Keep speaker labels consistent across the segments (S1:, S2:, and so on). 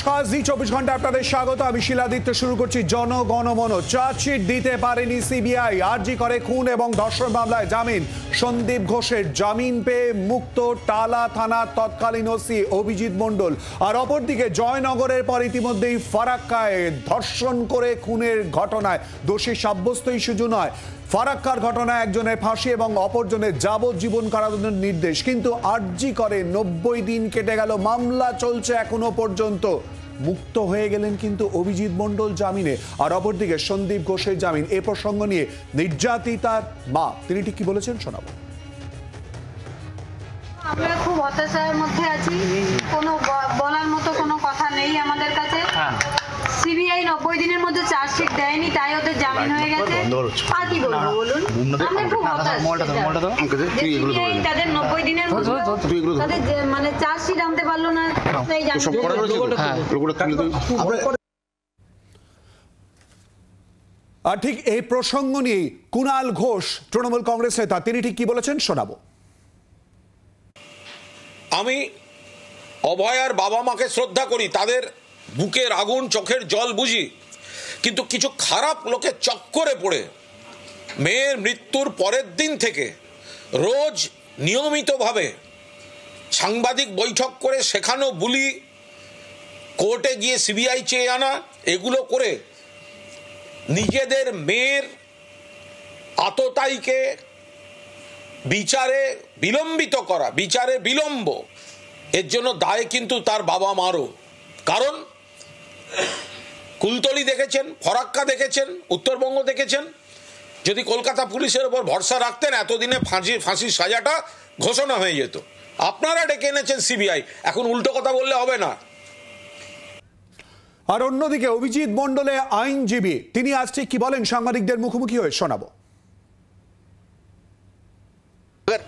S1: নমস্কার, জি 24 ঘন্টা আপনাদের স্বাগত। আমি শিলাদিত্য। শুরু করছি জনগণমন। চার্জশিট দিতে পারেনি সিবিআই। আরজি করে খুন এবং ধর্ষণ মামলায় জামিন। সন্দীপ ঘোষের জামিন পেয়ে মুক্ত টালা থানার তৎকালীন ওসি অভিজিৎ মণ্ডল। আর অপরদিকে জয়নগরের পর ইতিমধ্যেই ফারাক্কায় ধর্ষণ করে খুনের ঘটনায় দোষী সাব্যস্তই শুধু নয়, ফারাক্কার ঘটনায় একজনের ফাঁসি এবং অপরজনের যাবজ্জীবন কারাদণ্ডের নির্দেশ। কিন্তু আরজি করে 90 দিন কেটে গেল, মামলা চলছে এখনো পর্যন্ত। মুক্ত হয়ে গেলেন কিন্তু অভিজিৎ মণ্ডল জামিনে, আর অপরদিকে সন্দীপ ঘোষের জামিন। এ প্রসঙ্গ নিয়ে নির্যাতিতার মা তিনি ঠিক কি বলেছেন শোনাবো।
S2: আমরা খুব হতাশার মধ্যে আছি, কোনো বলার মতো কোনো কথা নেই আমাদের কাছে। সিবিআই 90 দিনের মধ্যে চার্জশিট দেয়নি, তাই ওদের জামিন হয়ে গেছে। আর কি বলবো বলুন, আমরা খুব হতাশ। সিবিআই তাদের 90 দিনের মধ্যে তাদের মানে চার্জশিট আনতে পারলো না, তাই জামিন।
S1: আর ঠিক এই প্রসঙ্গ নিয়ে কুণাল ঘোষ তৃণমূল কংগ্রেস নেতা তিনি ঠিক কি বলেছেন শোনাবো।
S3: আমি অভয়ার বাবা মাকে শ্রদ্ধা করি, তাদের বুকের আগুন চোখের জল বুঝি, কিন্তু কিছু খারাপ লোকের চক্করে পড়ে মেয়ের মৃত্যুর পরের দিন থেকে রোজ নিয়মিতভাবে সাংবাদিক বৈঠক করে শেখানো বুলি, কোর্টে গিয়ে সিবিআই চেয়ে আনা, এগুলো করে নিজেদের মেয়ের আততায়ীকে বিচারে বিলম্বিত করা, বিচারে বিলম্ব, এর জন্য দায় কিন্তু তার বাবা মারও। কারণ কুলতলি দেখেছেন, ফরাক্কা দেখেছেন, উত্তরবঙ্গ দেখেছেন। যদি কলকাতা পুলিশের উপর ভরসা রাখতেন এতদিনে ফাঁসির সাজাটা ঘোষণা হয়ে যেত। আপনারা ডেকে এনেছেন সিবিআই, এখন উল্টো কথা বললে হবে না।
S1: আর অন্যদিকে অভিজিৎ মণ্ডলের আইনজীবী তিনি আজ ঠিক কি বলেন সাংবাদিকদের মুখোমুখি হয়ে শোনাবো।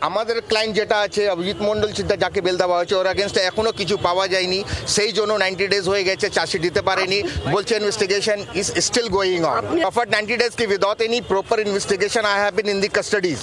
S4: আমাদের ক্লায়েন্ট যেটা আছে অভিজিৎ মণ্ডল যাকে বেল দেওয়া হয়েছে, ওর এগেনস্টে এখনো কিছু পাওয়া যায়নি, সেই জন্য 90 ডেজ হয়ে গেছে, চার্জশিট দিতে পারেনি। বলছে investigation is still going on. After 90 days কি without any proper investigation I have been in the custodies.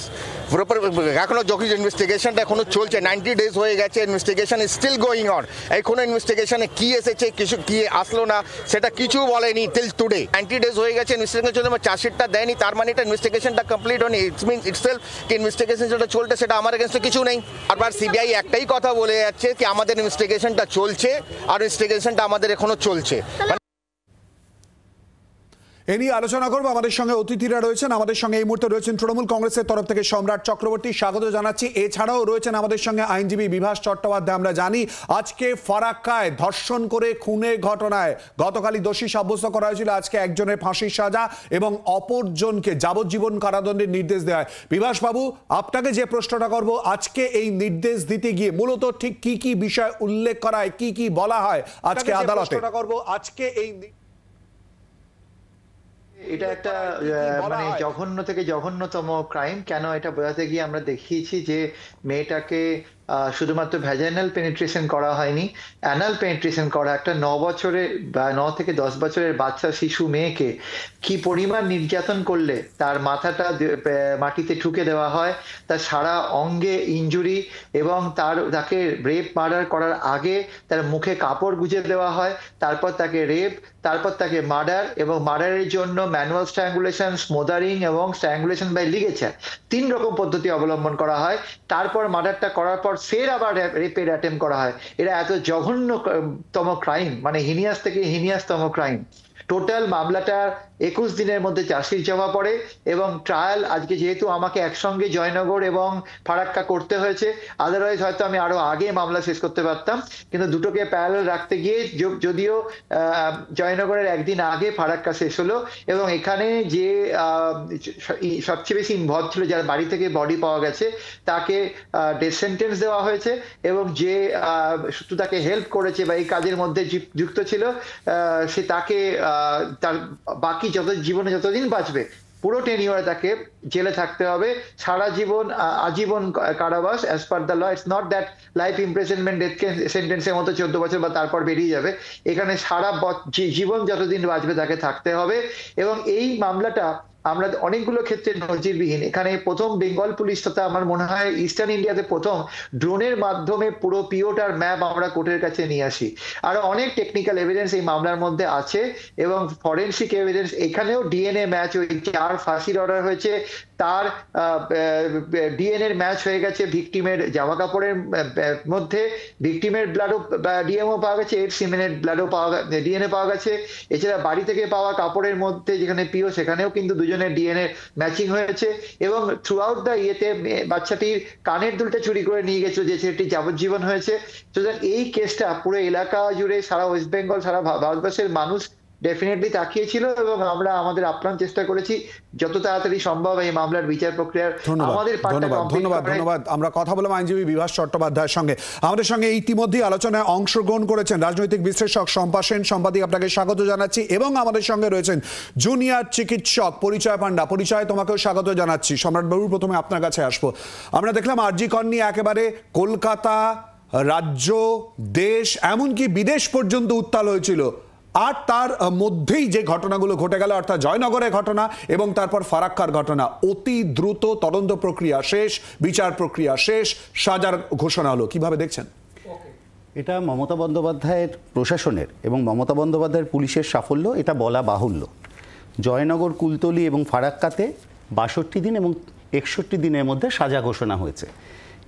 S4: Proper এখনো যখন ইনভেস্টিগেশনটা এখনো চলছে, 90 ডেজ হয়ে গেছে, investigation is still going on. এখনো ইনভেস্টিগেশনে কি এসেছে, কিছু কি আসলো না সেটা কিছু বলেনি টিল টুডে। 90 ডেজ হয়ে গেছে, ইনভেস্টিগেশনের জন্য চার্জশিটটা দেয়নি, তার মানে এটা ইনভেস্টিগেশনটা কমপ্লিট হয়নি। ইটস মিনস ইটসেলফ কি ইনভেস্টিগেশন যেটা চলছে সেটা আমার এগেন্সটে কিছু নেই। বারবার সিবিআই একটাই কথা বলে যাচ্ছে কি আমাদের ইনভেস্টিগেশনটা চলছে, আর ইনভেস্টিগেশনটা আমাদের এখনো চলছে।
S1: এ নিয়ে আলোচনা করবো। আমাদের সঙ্গে অতিথিরা রয়েছেন। আমাদের সঙ্গে এই মুহূর্তে রয়েছেন তৃণমূল কংগ্রেসের তরফ থেকে সম্রাট চক্রবর্তী, স্বাগত জানাচ্ছি। এছাড়াও রয়েছেন আমাদের সঙ্গে আইনজীবী বিভাস চট্টোপাধ্যায়। আমরা জানি আজকে ফারাক্কায় ধর্ষণ করে খুনের ঘটনায় গতকালই দোষী সাব্যস্ত করা হয়েছিল, আজকে একজনের ফাঁসির সাজা এবং অপরজনকে যাবজ্জীবন কারাদণ্ডের নির্দেশ দেওয়া হয়। বিভাস বাবু, আপনাকে যে প্রশ্নটা করব, আজকে এই নির্দেশ দিতে গিয়ে মূলত ঠিক কি কি বিষয় উল্লেখ করা হয়, কি কি বলা হয় আজকে আদালতে? আজকে এই
S5: এটা একটা মানে জঘন্য থেকে জঘন্যতম ক্রাইম। কেন এটা বোঝাতে গিয়ে আমরা দেখিয়েছি যে মেয়েটাকে শুধুমাত্র ভ্যাজাইনাল পেনিট্রেশন করা হয়নি, অ্যানাল পেনিট্রেশন করা। একটা 9 বছরের বা 9 থেকে 10 বছরের বাচ্চা শিশু মেয়েকে কি পরিমাণ নির্যাতন করলে তার মাথাটা মাটিতে ঠুকে দেওয়া হয়, তার সারা অঙ্গে ইনজুরি, এবং তাকে রেপ মার্ডার করার আগে তার মুখে কাপড় গুজে দেওয়া হয়, তারপর তাকে রেপ, তারপর তাকে মার্ডার, এবং মার্ডারের জন্য ম্যানুয়াল স্ট্র্যাঙ্গুলেশন, স্মোদারিং এবং স্ট্র্যাঙ্গুলেশন বাই লিগেচার 3 রকম পদ্ধতি অবলম্বন করা হয়। তারপর মার্ডারটা করার পর ফের আবার রেপের অ্যাটেম্প করা হয়। এরা এত জঘন্যতম ক্রাইম, মানে হিনিয়াস থেকে হিনিয়াসতম ক্রাইম। টোটাল মামলাটার 21 দিনের মধ্যে চার্জশিট জমা পড়ে, এবং ট্রায়াল আজকে যেহেতু আমাকে একসঙ্গে জয়নগর এবং ফারাক্কা করতে হয়েছে, আদারওয়াইজ হয়তো আমি আরো আগে মামলা শেষ করতে পারতাম, কিন্তু দুটোকে প্যারালাল রাখতে গিয়ে যদিও জয়নগরের একদিন আগে ফারাক্কা শেষ হলো, এবং এখানে যে সবচেয়ে বেশি ইনভলভ ছিল, যার বাড়ি থেকে বডি পাওয়া গেছে, তাকে ডেথ সেন্টেন্স দেওয়া হয়েছে, এবং যে শুধু তাকে হেল্প করেছে বা এই কাজের মধ্যে যুক্ত ছিল সে তাকে তার বাকি জীবনে যতদিন বাঁচবে পুরো টেনিওরে তাকে জেলে থাকতে হবে, সারা জীবন আজীবন কারাবাস as per the law. It's not that life imprisonment death সেন্টেন্সের মতো 14 বছর বা তারপর বেরিয়ে যাবে। এখানে সারা জীবন যতদিন বাঁচবে তাকে থাকতে হবে। এবং এই মামলাটা আমরা অনেকগুলো ক্ষেত্রে নজিরবিহীন। এখানে প্রথম বেঙ্গল পুলিশ তথা আমার মনে হয় ইস্টার্ন ইন্ডিয়াতে প্রথম ড্রোনের মাধ্যমে পুরো পিওটার ম্যাপ আমরা কোর্টের কাছে নিয়ে আসি। আরো অনেক টেকনিক্যাল এভিডেন্স এই মামলার মধ্যে আছে এবং ফরেনসিক এভিডেন্স। এখানেও ডিএনএ ম্যাচ হয়েছে, যার ফাঁসির অর্ডার হয়েছে তার ডিএনএ ম্যাচ হয়ে গেছে ভিকটিমের জামা কাপড়ের মধ্যে। ভিকটিমের ব্লাডও ডিএমও পাওয়া গেছে, এর সিমেনের ব্লাডও পাওয়া ডিএনএ পাওয়া গেছে। এছাড়া বাড়ি থেকে পাওয়া কাপড়ের মধ্যে যেখানে পিও সেখানেও কিন্তু দুজনের ডিএনএ ম্যাচিং হয়েছে। এবং থ্রু আউট দ্য ইয়েতে বাচ্চাটির কানের দুলটা চুরি করে নিয়ে গেছিল, যে ছেলেটি যাবজ্জীবন হয়েছে। সুতরাং এই কেসটা পুরো এলাকা জুড়ে সারা ওয়েস্ট বেঙ্গল সারা ভারতবর্ষের মানুষ ডেফিনেটলি তাকিয়েছিল এবং আমরা আমাদের আপ্রাণ চেষ্টা করেছি যত তাড়াতাড়ি সম্ভব এই মামলার বিচার প্রক্রিয়ার আমাদের
S1: ধন্যবাদ। আমরা কথা বললাম আইনজীবী বিভাস চট্টোপাধ্যায়ের সঙ্গে। আমাদের সঙ্গে ইতিমধ্যেই আলোচনায় অংশগ্রহণ করেছেন রাজনৈতিক বিশ্লেষক শম্পা সেন। সম্পাদিক, আপনাকে স্বাগত জানাচ্ছি। এবং আমাদের সঙ্গে রয়েছেন জুনিয়র চিকিৎসক পরিচয় পান্ডা। পরিচয়, তোমাকেও স্বাগত জানাচ্ছি। সম্রাটবাবু, প্রথমে আপনার কাছে আসবো। আমরা দেখলাম আরজি কর নিয়ে একেবারে কলকাতা, রাজ্য, দেশ, এমনকি বিদেশ পর্যন্ত উত্তাল হয়েছিল। আর তার মধ্যেই যে ঘটনাগুলো ঘটে গেল, অর্থাৎ জয়নগরের ঘটনা এবং তারপর ফারাক্কার ঘটনা, অতি দ্রুত তদন্ত প্রক্রিয়া শেষ, বিচার প্রক্রিয়া শেষ, সাজার ঘোষণা হলো। কিভাবে দেখছেন?
S6: এটা মমতা বন্দ্যোপাধ্যায়ের প্রশাসনের এবং মমতা বন্দ্যোপাধ্যায়ের পুলিশের সাফল্য, এটা বলা বাহুল্য। জয়নগর, কুলতলি এবং ফারাক্কাতে 62 দিন এবং 61 দিনের মধ্যে সাজা ঘোষণা হয়েছে।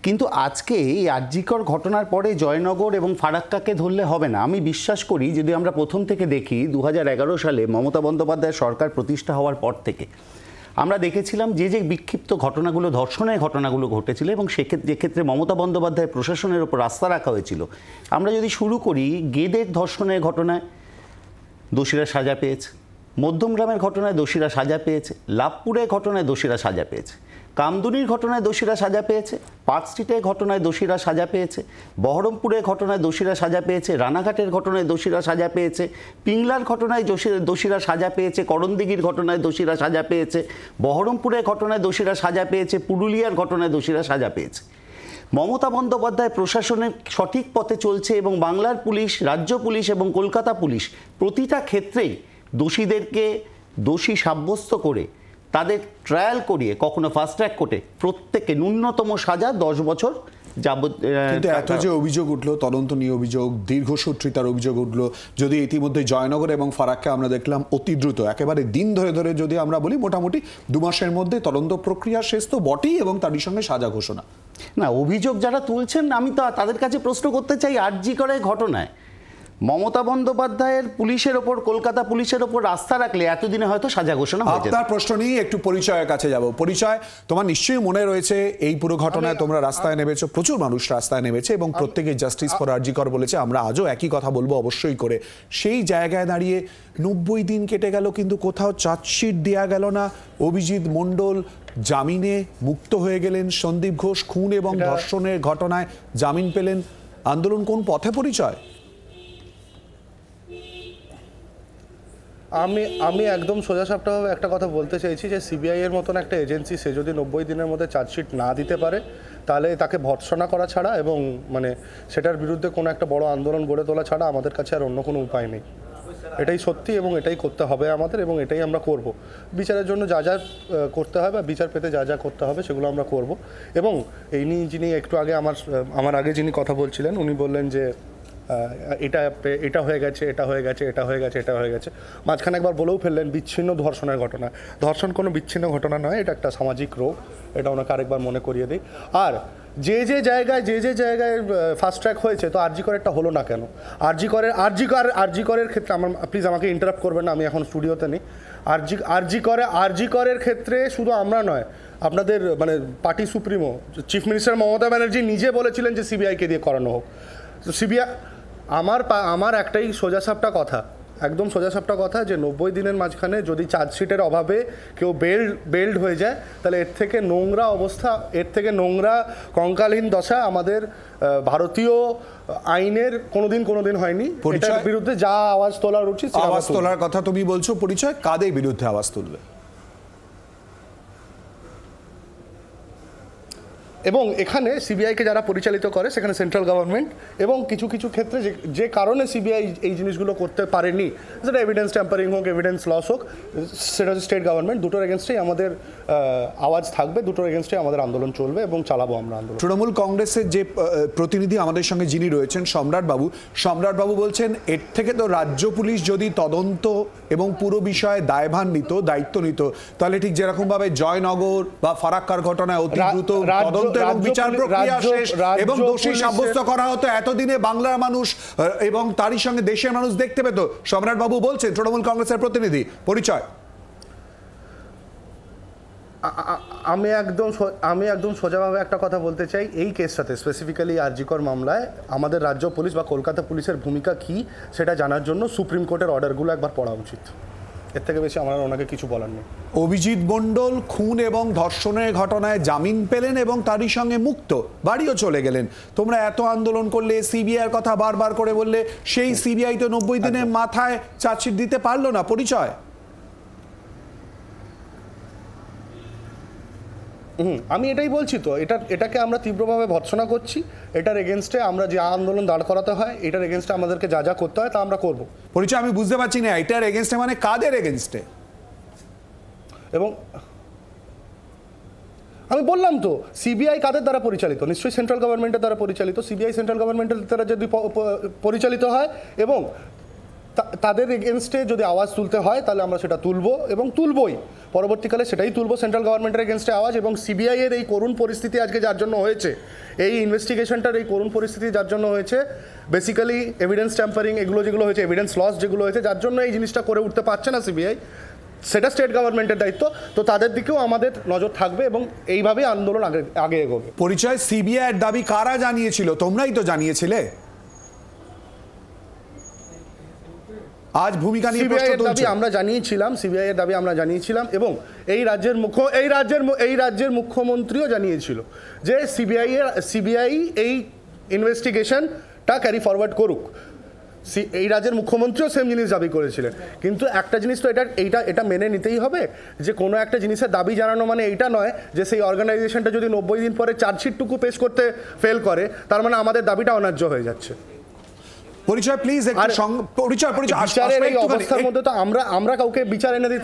S6: কিন্তু আজকে এই আরজিকর ঘটনার পরে জয়নগর এবং ফারাক্কাকে ধরলে হবে না। আমি বিশ্বাস করি, যদি আমরা প্রথম থেকে দেখি, 2011 সালে মমতা বন্দ্যোপাধ্যায়ের সরকার প্রতিষ্ঠা হওয়ার পর থেকে আমরা দেখেছিলাম যে বিক্ষিপ্ত ঘটনাগুলো, ধর্ষণের ঘটনাগুলো ঘটেছিল এবং যেক্ষেত্রে মমতা বন্দ্যোপাধ্যায় প্রশাসনের ওপর আস্থা রাখা হয়েছিল। আমরা যদি শুরু করি, গেদের ধর্ষণের ঘটনায় দোষীরা সাজা পেয়েছে, মধ্যমগ্রামের ঘটনায় দোষীরা সাজা পেয়েছে, লাভপুরের ঘটনায় দোষীরা সাজা পেয়েছে, কামদুনির ঘটনায় দোষীরা সাজা পেয়েছে, পার্ক স্ট্রিটের ঘটনায় দোষীরা সাজা পেয়েছে, বহরমপুরের ঘটনায় দোষীরা সাজা পেয়েছে, রানাঘাটের ঘটনায় দোষীরা সাজা পেয়েছে, পিংলার ঘটনায় দোষীরা সাজা পেয়েছে, করণদিঘির ঘটনায় দোষীরা সাজা পেয়েছে, বহরমপুরের ঘটনায় দোষীরা সাজা পেয়েছে, পুরুলিয়ার ঘটনায় দোষীরা সাজা পেয়েছে। মমতা বন্দ্যোপাধ্যায় প্রশাসনের সঠিক পথে চলছে এবং বাংলার পুলিশ, রাজ্য পুলিশ এবং কলকাতা পুলিশ প্রতিটা ক্ষেত্রেই দোষীদেরকে দোষী সাব্যস্ত করে তাদের ট্রায়াল করিয়ে, কখনো ফাস্ট ট্র্যাক কোর্টে, প্রত্যেককে ন্যূনতম সাজা 10 বছর যাবত।
S1: কিন্তু এত যে অভিযোগ উঠলো, তদন্ত নিয়ে অভিযোগ, দীর্ঘসূত্রিতার অভিযোগ উঠলো, যদি ইতিমধ্যে জয়নগর এবং ফারাক্কা আমরা দেখলাম অতি দ্রুত একেবারে দিন ধরে ধরে যদি আমরা বলি মোটামুটি 2 মাসের মধ্যে তদন্ত প্রক্রিয়া শেষ তো বটেই এবং তারই সঙ্গে সাজা ঘোষণা।
S6: না, অভিযোগ যারা তুলছেন, আমি তো তাদের কাছে প্রশ্ন করতে চাই, আরজি করের ঘটনায় মমতা বন্দ্যোপাধ্যায়ের পুলিশের ওপর, কলকাতা পুলিশের ওপর আস্থা রাখলে এতদিনে হয়তো সাজা ঘোষণা হয়ে যেত।
S1: আপনার প্রশ্ন নিয়ে একটু পরিচয়ের কাছে যাব। পরিচয়, তোমার নিশ্চয়ই মনে রয়েছে এই পুরো ঘটনায় তোমরা রাস্তায় নেমেছো, প্রচুর মানুষ রাস্তায় নেমেছে এবং প্রত্যেকে জাস্টিস ফর আরজি কর বলেছে। আমরা আজও একই কথা বলবো অবশ্যই করে। সেই জায়গায় দাঁড়িয়ে 90 দিন কেটে গেল, কিন্তু কোথাও চার্জশিট দেওয়া গেল না। অভিজিৎ মণ্ডল জামিনে মুক্ত হয়ে গেলেন, সন্দীপ ঘোষ খুন এবং ধর্ষণের ঘটনায় জামিন পেলেন। আন্দোলন কোন পথে? পরিচয়
S7: আমি একদম সোজাসাপটাভাবে একটা কথা বলতে চাইছি যে সিবিআই এর মতন একটা এজেন্সি, সে যদি 90 দিনের মধ্যে চার্জশিট না দিতে পারে, তাহলে তাকে ভর্ৎসনা করা ছাড়া এবং সেটার বিরুদ্ধে কোনো একটা বড় আন্দোলন গড়ে তোলা ছাড়া আমাদের কাছে আর অন্য কোনো উপায় নেই। এটাই সত্যি এবং এটাই করতে হবে আমাদের এবং এটাই আমরা করব। বিচারের জন্য যা যা করতে হবে বা বিচার পেতে যা যা করতে হবে সেগুলো আমরা করব। এবং এই নিয়ে যিনি একটু আগে আমার আগে যিনি কথা বলছিলেন, উনি বললেন যে এটা হয়ে গেছে, এটা হয়ে গেছে, এটা হয়ে গেছে, এটা হয়ে গেছে। মাঝখানে একবার বলেও ফেললেন বিচ্ছিন্ন ধর্ষণের ঘটনা। ধর্ষণ কোনো বিচ্ছিন্ন ঘটনা নয়, এটা একটা সামাজিক রোগ। এটা ওনাকে আরেকবার মনে করিয়ে দিই। আর যে জায়গায় ফাস্ট ট্র্যাক হয়েছে, তো আরজি করেরটা হলো না কেন? আরজি করের ক্ষেত্রে প্লিজ আমাকে ইন্টারাপ্ট করবেন না, আমি এখন স্টুডিওতে নেই। আরজি করের ক্ষেত্রে শুধু আমরা নয়, আপনাদের party supremo chief minister Mamata Banerjee নিজে বলেছিলেন যে সিবিআইকে দিয়ে করানো হোক। তো সিবিআই, আমার একটাই সোজাসাপটা কথা, একদম সোজাসাপটা কথা, যে 90 দিনের মাঝখানে যদি চার্জশিটের অভাবে কেউ বেল্ড হয়ে যায়, তাহলে এর থেকে নোংরা অবস্থা, এর থেকে নোংরা কঙ্কালহীন দশা আমাদের ভারতীয় আইনের কোনোদিন হয়নি। এটার বিরুদ্ধে যা আওয়াজ তোলার উচিত,
S1: আওয়াজ তোলার কথা তুমি বলছো। পরিচয়, কাদের বিরুদ্ধে আওয়াজ তুলবে?
S7: এবং এখানে সিবিআইকে যারা পরিচালিত করে সেখানে সেন্ট্রাল গভর্নমেন্ট, এবং কিছু কিছু ক্ষেত্রে যে কারণে সিবিআই এই জিনিসগুলো করতে পারেনি, সেটা এভিডেন্স ট্যাম্পারিং হোক, এভিডেন্স লস হোক, সেটা হচ্ছে স্টেট গভর্নমেন্ট। দুটোর এগেনস্টেই আমাদের আওয়াজ থাকবে, দুটোর এগেনস্টেই আমাদের আন্দোলন চলবে এবং চালাবো আমরা আন্দোলন।
S1: তৃণমূল কংগ্রেসের যে প্রতিনিধি আমাদের সঙ্গে যিনি রয়েছেন সম্রাটবাবু বলছেন এর থেকে তো রাজ্য পুলিশ যদি তদন্ত এবং পুরো বিষয়ে দায়ভার নিত, দায়িত্ব নিত, তাহলে ঠিক যেরকম ভাবে জয়নগর বা ফারাক্কার ঘটনায় অতি দ্রুত তদন্ত এবং বিচার প্রক্রিয়া শেষ এবং দোষী সাব্যস্ত করা হতো, এতদিনে বাংলার মানুষ এবং তারই সঙ্গে দেশের মানুষ দেখতে পেত। সম্রাটবাবু বলছেন, তৃণমূল কংগ্রেসের প্রতিনিধি, পরিচয়।
S7: আমি একদম সোজাভাবে একটা কথা বলতে চাই, এই কেসটাতে স্পেসিফিক্যালি আরজি কর মামলায় আমাদের রাজ্য পুলিশ বা কলকাতা পুলিশের ভূমিকা কি সেটা জানার জন্য সুপ্রিম কোর্টের অর্ডারগুলো একবার পড়া উচিত। এর থেকে বেশি আমার ওনাকে কিছু বলার নেই।
S1: অভিজিৎ মণ্ডল খুন এবং ধর্ষণের ঘটনায় জামিন পেলেন এবং তারই সঙ্গে মুক্ত, বাড়িও চলে গেলেন। তোমরা এত আন্দোলন করলে, সিবিআইয়ের কথা বারবার করে বললে, সেই সিবিআই তো 90 দিনের মাথায় চার্জশিট দিতে পারলো না। পরিচয়।
S7: আমি এটাই বলছি তো, এটাকে আমরা তীব্রভাবে ভর্ৎসনা করছি। এটার এগেনস্টে আমরা যে আন্দোলন দাঁড় করাতে হয়, এটার এগেনস্টে আমাদেরকে যা যা করতে হয় তা আমরা করব।
S1: পরিচয় আমি বুঝতে পারছি না, এটার এগেনস্টে মানে কাদের এগেনস্টে?
S7: এবং আমি বললাম তো, সিবিআই কাদের দ্বারা পরিচালিত? নিশ্চয়ই সেন্ট্রাল গভর্নমেন্টের দ্বারা পরিচালিত। সিবিআই সেন্ট্রাল গভর্নমেন্টের দ্বারা যদি পরিচালিত হয় এবং তাদের এগেনস্টে যদি আওয়াজ তুলতে হয়, তাহলে আমরা সেটা তুলবো এবং তুলবই। পরবর্তীকালে সেটাই তুলবো, সেন্ট্রাল গভর্নমেন্টের এগেনস্টে আওয়াজ। এবং সিবিআই এর এই করুণ পরিস্থিতি আজকে যার জন্য হয়েছে, এই ইনভেস্টিগেশনটার এই করুণ পরিস্থিতি যার জন্য হয়েছে, বেসিক্যালি এভিডেন্স ট্যাম্পারিং এগুলো যেগুলো হয়েছে, এভিডেন্স লস যেগুলো হয়েছে, যার জন্য এই জিনিসটা করে উঠতে পারছে না সিবিআই, সেটা স্টেট গভর্নমেন্টের দায়িত্ব। তো তাদের দিকেও আমাদের নজর থাকবে এবং এইভাবেই আন্দোলন আগে এগোবে।
S1: পরিচয়। সিবিআই এর দাবি কারা জানিয়েছিল? তোমরাই তো জানিয়েছিলে। আজ ভূমিকা নিয়ে প্রশ্ন তুলছে।
S7: আমরা জানিয়েছিলাম, সিবিআই এর দাবি আমরা জানিয়েছিলাম এবং এই রাজ্যের মুখ্যমন্ত্রীও জানিয়েছিল যে সিবিআই এই ইনভেস্টিগেশনটা ক্যারি ফরওয়ার্ড করুক। এই রাজ্যের মুখ্যমন্ত্রীও সেম জিনিস দাবি করেছিলেন। কিন্তু একটা জিনিস তো এটা মেনে নিতেই হবে যে কোনো একটা জিনিসের দাবি জানানো মানে এইটা নয় যে সেই অর্গানাইজেশনটা যদি 90 দিন পরে চার্জশিটটুকু পেশ করতে ফেল করে, তার মানে আমাদের দাবিটা অন্যায্য হয়ে যাচ্ছে।
S1: পরিচয় প্লিজ।
S7: বিচারের এই অবস্থার মধ্যে তো আমরা কাউকে বিচার এনে দিই।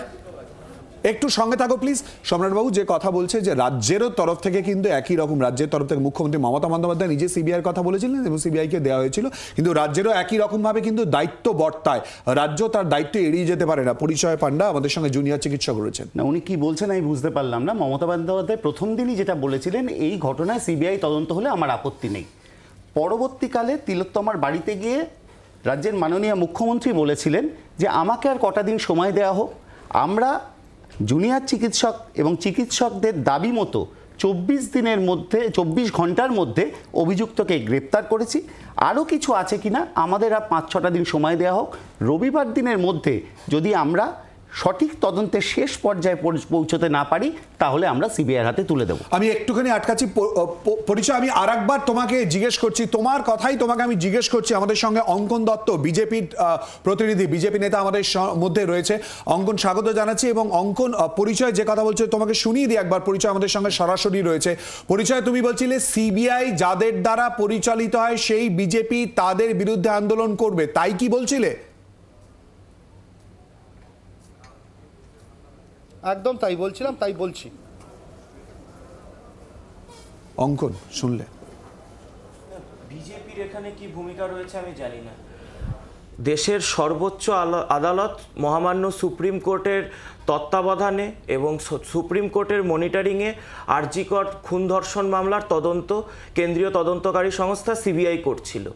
S1: একটু সঙ্গে থাকো প্লিজ। সম্রাটবাবু যে কথা বলছে যে রাজ্যেরও তরফ থেকে কিন্তু একই রকম, রাজ্যের তরফ থেকে মুখ্যমন্ত্রী মমতা বন্দ্যোপাধ্যায় নিজে সিবিআইয়ের কথা বলেছিলেন এবং সিবিআইকে দেওয়া হয়েছিল, কিন্তু রাজ্যেরও একই রকমভাবে কিন্তু দায়িত্ব বর্তায়, রাজ্য তার দায়িত্ব এড়িয়ে যেতে পারে না। পরিচয় পান্ডা আমাদের সঙ্গে জুনিয়র চিকিৎসক রয়েছেন।
S6: না, উনি কি বলছেন আমি বুঝতে পারলাম না। মমতা বন্দ্যোপাধ্যায় প্রথম দিনই যেটা বলেছিলেন, এই ঘটনায় সিবিআই তদন্ত হলে আমার আপত্তি নেই। পরবর্তীকালে তিলোত্তমার বাড়িতে গিয়ে রাজ্যের মাননীয় মুখ্যমন্ত্রী বলেছিলেন যে আমাকে আর কটা দিন সময় দেওয়া হোক, আমরা জুনিয়র চিকিৎসক এবং চিকিৎসকদের দাবি মতো 24 ঘন্টার মধ্যে অভিযুক্তকে গ্রেপ্তার করেছি। আরও কিছু আছে কিনা আমাদের আর 5-6টা দিন সময় দেওয়া হোক। রবিবার দিনের মধ্যে যদি আমরা সঠিক তদন্তের শেষ পর্যায়ে পৌঁছতে না পারি, তাহলে আমরা সিবিআইয়ের হাতে তুলে দেব।
S1: আমি একটুখানি আটকাচ্ছি। পরিচয় আমি আরেকবার তোমাকে জিজ্ঞেস করছি, তোমার কথাই তোমাকে আমি জিজ্ঞেস করছি। আমাদের সঙ্গে অঙ্কন দত্ত, বিজেপির প্রতিনিধি, বিজেপি নেতা আমাদের মধ্যে রয়েছে। অঙ্কন, স্বাগত জানাচ্ছি। এবং অঙ্কন, পরিচয় যে কথা বলছে তোমাকে শুনিয়ে দিই একবার। পরিচয় আমাদের সঙ্গে সরাসরি রয়েছে। পরিচয়, তুমি বলছিলে সিবিআই যাদের দ্বারা পরিচালিত হয় সেই বিজেপি তাদের বিরুদ্ধে আন্দোলন করবে, তাই কি বলছিলে?
S7: একদম তাই বলছিলাম, তাই বলছি।
S1: অঙ্কন, শুনলে
S8: বিজেপির এখানে কি ভূমিকা রয়েছে আমি জানি না। দেশের সর্বোচ্চ আদালত মহামান্য সুপ্রিম কোর্টের তত্ত্বাবধানে এবং সুপ্রিম কোর্টের মনিটরিংয়ে আরজি কর খুন ধর্ষণ মামলার তদন্ত কেন্দ্রীয় তদন্তকারী সংস্থা সিবিআই করছিল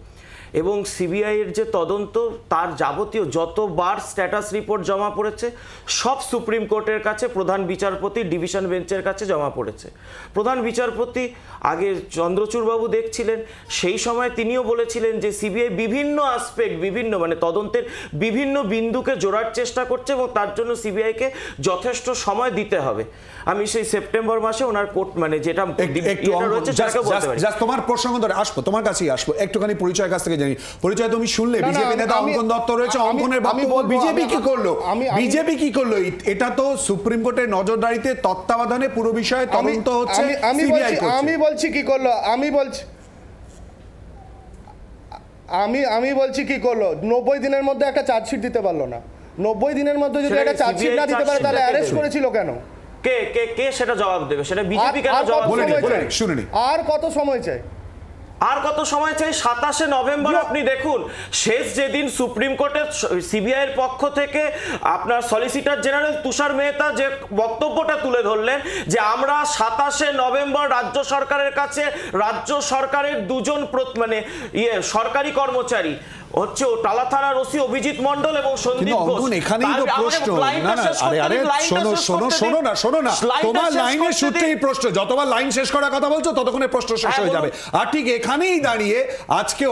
S8: এবং সিবিআইয়ের যে তদন্ত তার যাবতীয় যতবার স্ট্যাটাস রিপোর্ট জমা পড়েছে সব সুপ্রিম কোর্টের কাছে প্রধান বিচারপতি ডিভিশন বেঞ্চের কাছে জমা পড়েছে। প্রধান বিচারপতি আগে চন্দ্রচূড়বাবু দেখছিলেন, সেই সময় তিনিও বলেছিলেন যে সিবিআই বিভিন্ন আসপেক্ট, মানে তদন্তের বিভিন্ন বিন্দুকে জোড়ার চেষ্টা করছে এবং তার জন্য সিবিআইকে যথেষ্ট সময় দিতে হবে। আমি সেই সেপ্টেম্বর মাসে ওনার কোর্ট যেটা
S1: তোমার প্রসঙ্গ ধরে আসবো, তোমার কাছেই আসবো, একটুখানি পরিচয়ের কাছ থেকে জানি। পরিচয় তুমি শুনলে, বিজেপি নেতা অঙ্কন দত্ত রয়েছে, অঙ্কনের বক্তব্য বিজেপি কি করলো, বিজেপি কি করলো? এটা তো সুপ্রিম কোর্টের নজরদারিতে তত্ত্বাবধানে পুরো বিষয়ে তদন্ত হচ্ছে, সিবিআই করছে।
S7: আমি বলছি কি করলো, আমি বলছি কি করলো, 90 দিনের মধ্যে একটা চার্জশিট দিতে পারলো না। 90 দিনের মধ্যে যদি একটা চার্জশিট না দিতে পারে তাহলে অ্যারেস্ট করেছিল কেন?
S8: কে সেটা জবাব দেবে? সেটা বিজেপি কেন জবাব দেবে?
S1: শুনুনি
S7: আর কত সময় চাই?
S8: 27শে নভেম্বর আপনি দেখুন, শেষ যেদিন সুপ্রিম কোর্টের সিবিআই এর পক্ষ থেকে আপনার সলিসিটর জেনারেল তুষার মেহতা যে বক্তব্যটা তুলে ধরলেন যে আমরা 27শে নভেম্বর রাজ্য সরকারের কাছে, রাজ্য সরকারের দুজন সরকারি কর্মচারী হচ্ছে টালা থানার ওসি অভিজিৎ মণ্ডল এবং সন্দীপ ঘোষ,
S1: এখানেই তো প্রশ্ন। শোনো না, তোমার লাইনের সূত্রেই প্রশ্ন, যতবার লাইন শেষ করার কথা বলছো ততক্ষণে প্রশ্ন শেষ হয়ে যাবে। আর ঠিক এখানেই দাঁড়িয়ে আজকে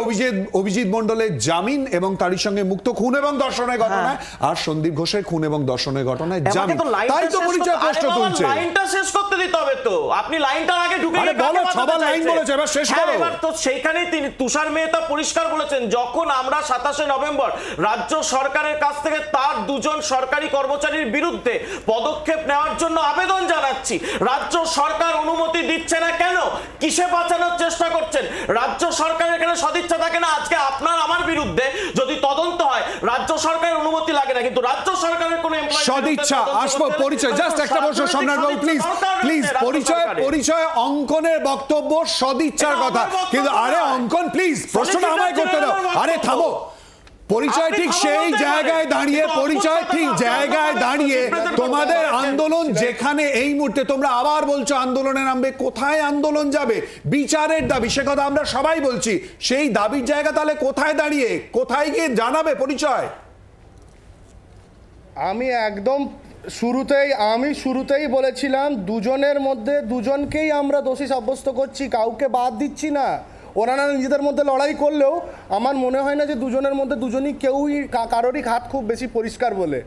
S1: অভিজিৎ মণ্ডলের জামিন এবং তারই সঙ্গে মুক্ত খুন এবং ধর্ষণের ঘটনায়, আর সন্দীপ ঘোষের খুন এবং ধর্ষণের ঘটনায় জামিন, তাই তো পরিচয় প্রশ্ন তুলছে।
S8: লাইনটা শেষ করতে দিতে হবে তো, আপনি লাইনটার আগে ঢুকে
S1: বলো, সবার লাইন বলেছে, এবার শেষ করো।
S8: এবার তো সেইখানেই তিনি তুষার মেহতা পরিষ্কার বলেছেন, যখন আমরা 27শে নভেম্বর রাজ্য সরকারের কাছ থেকে তার দুজন সরকারি কর্মচারীর বিরুদ্ধে পদক্ষেপ নেওয়ার জন্য আবেদন জানাচ্ছি, রাজ্য সরকার অনুমতি দিচ্ছে না কেন? কিসে বাঁচানোর চেষ্টা করছেন? রাজ্য সরকারের এখানে সদিচ্ছা থাকে না? আজকে আপনার আমার বিরুদ্ধে যদি তদন্ত হয় রাজ্য সরকারের অনুমতি লাগে না, কিন্তু রাজ্য সরকারের কোনো
S1: সদিচ্ছা আসবো। পরিচয় জাস্ট একটা বছর, সম্রাটবাবু প্লিজ পরিচয় অঙ্কনের বক্তব্য সদিচ্ছার কথা, কিন্তু আরে অঙ্কন প্লিজ প্রশ্নটা আমায় করতে দাও। আরে থামো, পরিচয় ঠিক সেই জায়গায় দাঁড়িয়ে, তোমাদের আন্দোলন যেখানে এই মুহূর্তে তোমরা আবার বলছো আন্দোলনে নামবে, কোথায় আন্দোলন যাবে? বিচারের দাবি, সে কথা আমরা সবাই বলছি, সেই দাবির জায়গা তাহলে কোথায় দাঁড়িয়ে, কোথায় গিয়ে জানাবে পরিচয়?
S7: আমি শুরুতেই বলেছিলাম দুজনের মধ্যে দুজনকেই আমরা দোষী সাব্যস্ত করছি, কাউকে বাদ দিচ্ছি না। ওনারা নিজেদের মধ্যে লড়াই করলেও আমার মনে হয় না যে দুজনের মধ্যে কারোরই হাত খুব বেশি পরিষ্কার বলে।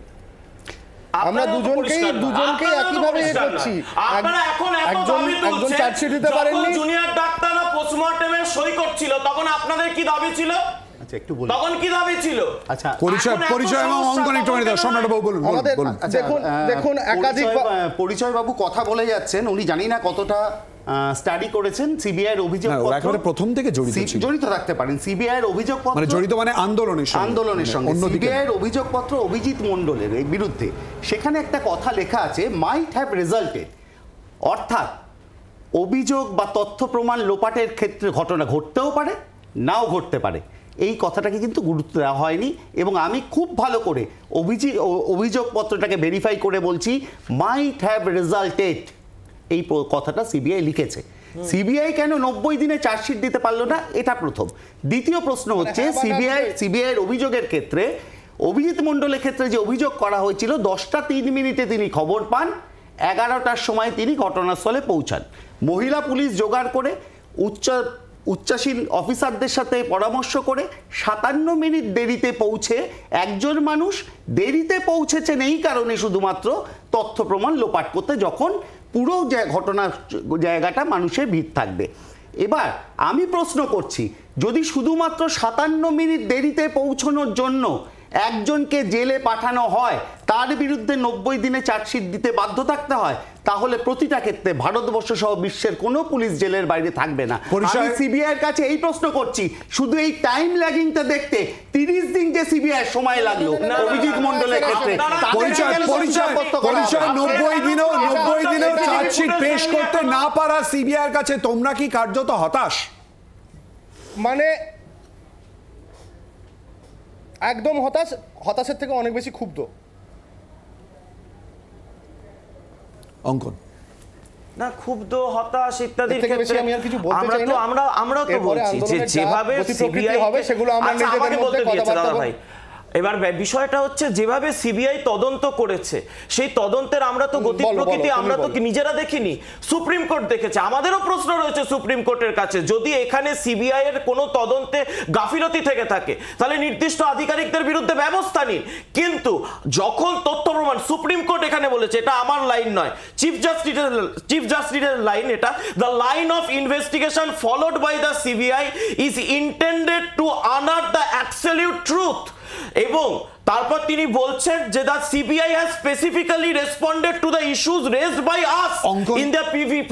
S7: আমরা দুজনকেই একইভাবে করছি। একজন চার্জশিট দিতে পারেননি,
S8: জুনিয়র ডাক্তাররা পোস্টমর্টেমে সই করছিল, তখন আপনাদের কি দাবি ছিল? তখন কি দাবি ছিল?
S6: আচ্ছা,
S1: পরিচয় এবং অঙ্কন একটু মানে দাও, সম্রাটবাবু বলুন।
S7: দেখুন একাধিক
S6: পরিচয় বাবু কথা বলে যাচ্ছেন, উনি জানি না কতটা স্টাডি করেছেন সিবিআই এর অভিযোগপত্র,
S1: প্রথম থেকে
S6: জড়িত থাকতে পারেন। সিবিআই এর অভিযোগপত্র
S1: মানে জড়িত মানে আন্দোলনের সঙ্গে
S6: সিবিআই এর অভিযোগপত্র অভিজিৎ মণ্ডলের বিরুদ্ধে, সেখানে একটা কথা লেখা আছে, মাইট হ্যাভ রেজাল্টেড, অর্থাৎ অভিযোগ বা তথ্য প্রমাণ লোপাটের ক্ষেত্রে ঘটনা ঘটতেও পারে, নাও ঘটতে পারে। এই কথাটাকে কিন্তু গুরুত্ব দেওয়া হয়নি, এবং আমি খুব ভালো করে অভিযোগপত্রটাকে ভেরিফাই করে বলছি, মাইট হ্যাভ রেজাল্টেড, এই কথাটা সিবিআই লিখেছে। সিবিআই কেন 90 দিনে চার্জশিট দিতে পারলো না, এটা প্রথম। দ্বিতীয় প্রশ্ন হচ্ছে, সিবিআই এর অভিযোগের ক্ষেত্রে অভিজিৎ মণ্ডলের ক্ষেত্রে যে অভিযোগ করা হয়েছিল, 10:03 তিনি খবর পান, 11টার সময় তিনি ঘটনাস্থলে পৌঁছান, মহিলা পুলিশ জোগাড় করে উচ্চাসীন অফিসারদের সাথে পরামর্শ করে 57 মিনিট দেরিতে পৌঁছে, একজন মানুষ দেরিতে পৌঁছেছেন এই কারণে শুধুমাত্র তথ্য প্রমাণ লোপাট করতে, যখন পুরো ঘটনার জায়গাটা মানুষের ভিড় থাকবে। এবার আমি প্রশ্ন করছি, যদি শুধুমাত্র 57 মিনিট দেরিতে পৌঁছানোর জন্য একজনকে জেলে পাঠানো হয়, তার বিরুদ্ধে 90 দিনে চার্জশিট দিতে বাধ্য থাকতে হয়, তাহলে প্রতিটা ক্ষেত্রে ভারতবর্ষ সহ বিশ্বের কোনো পুলিশ জেলের বাইরে থাকবে না। আমি সিবিআই এর কাছে এই প্রশ্ন করছি, শুধু এই টাইম ল্যাগিংটা দেখতে 30 দিন যে সিবিআই সময় লাগলো অভিজিৎ মণ্ডলের ক্ষেত্রে,
S1: পরিচয় 90 দিনেও চার্জশিট পেশ করতে না পারা সিবিআই এর কাছে তোমরা কি কার্যত হতাশ?
S7: মানে একদম হতাশের থেকে অনেক বেশি ক্ষুব্ধ।
S1: অঙ্কন
S8: না, ক্ষুব্ধ, হতাশ ইত্যাদির
S7: ক্ষেত্রে
S8: আমি
S7: আর কিছু বলতে চাই না।
S8: আমরাও তো বলছি যে যেভাবে সিবিআই
S7: হবে সেগুলো আমরা নিজেদের মধ্যে কথাবার্তা
S8: ভাই, এবার বিষয়টা হচ্ছে যেভাবে সিবিআই তদন্ত করেছে সেই তদন্তের আমরা তো গতি প্রকৃতি আমরা তো নিজেরা দেখিনি, সুপ্রিম কোর্ট দেখেছে। আমাদেরও প্রশ্ন রয়েছে সুপ্রিম কোর্টের কাছে, যদি এখানে সিবিআই এর কোনো তদন্তে গাফিলতি থেকে থাকে তাহলে নির্দিষ্ট আধিকারিকদের বিরুদ্ধে ব্যবস্থা নিন। কিন্তু যখন তথ্য প্রমাণ, সুপ্রিম কোর্ট এখানে বলেছে, এটা আমার লাইন নয়, চিফ জাস্টিসের লাইন এটা, the line of investigation followed by the CBI is intended to unearth the absolute truth. এবং তারপর তিনি বলছেন যে the CBI has specifically responded to the issues raised by us in the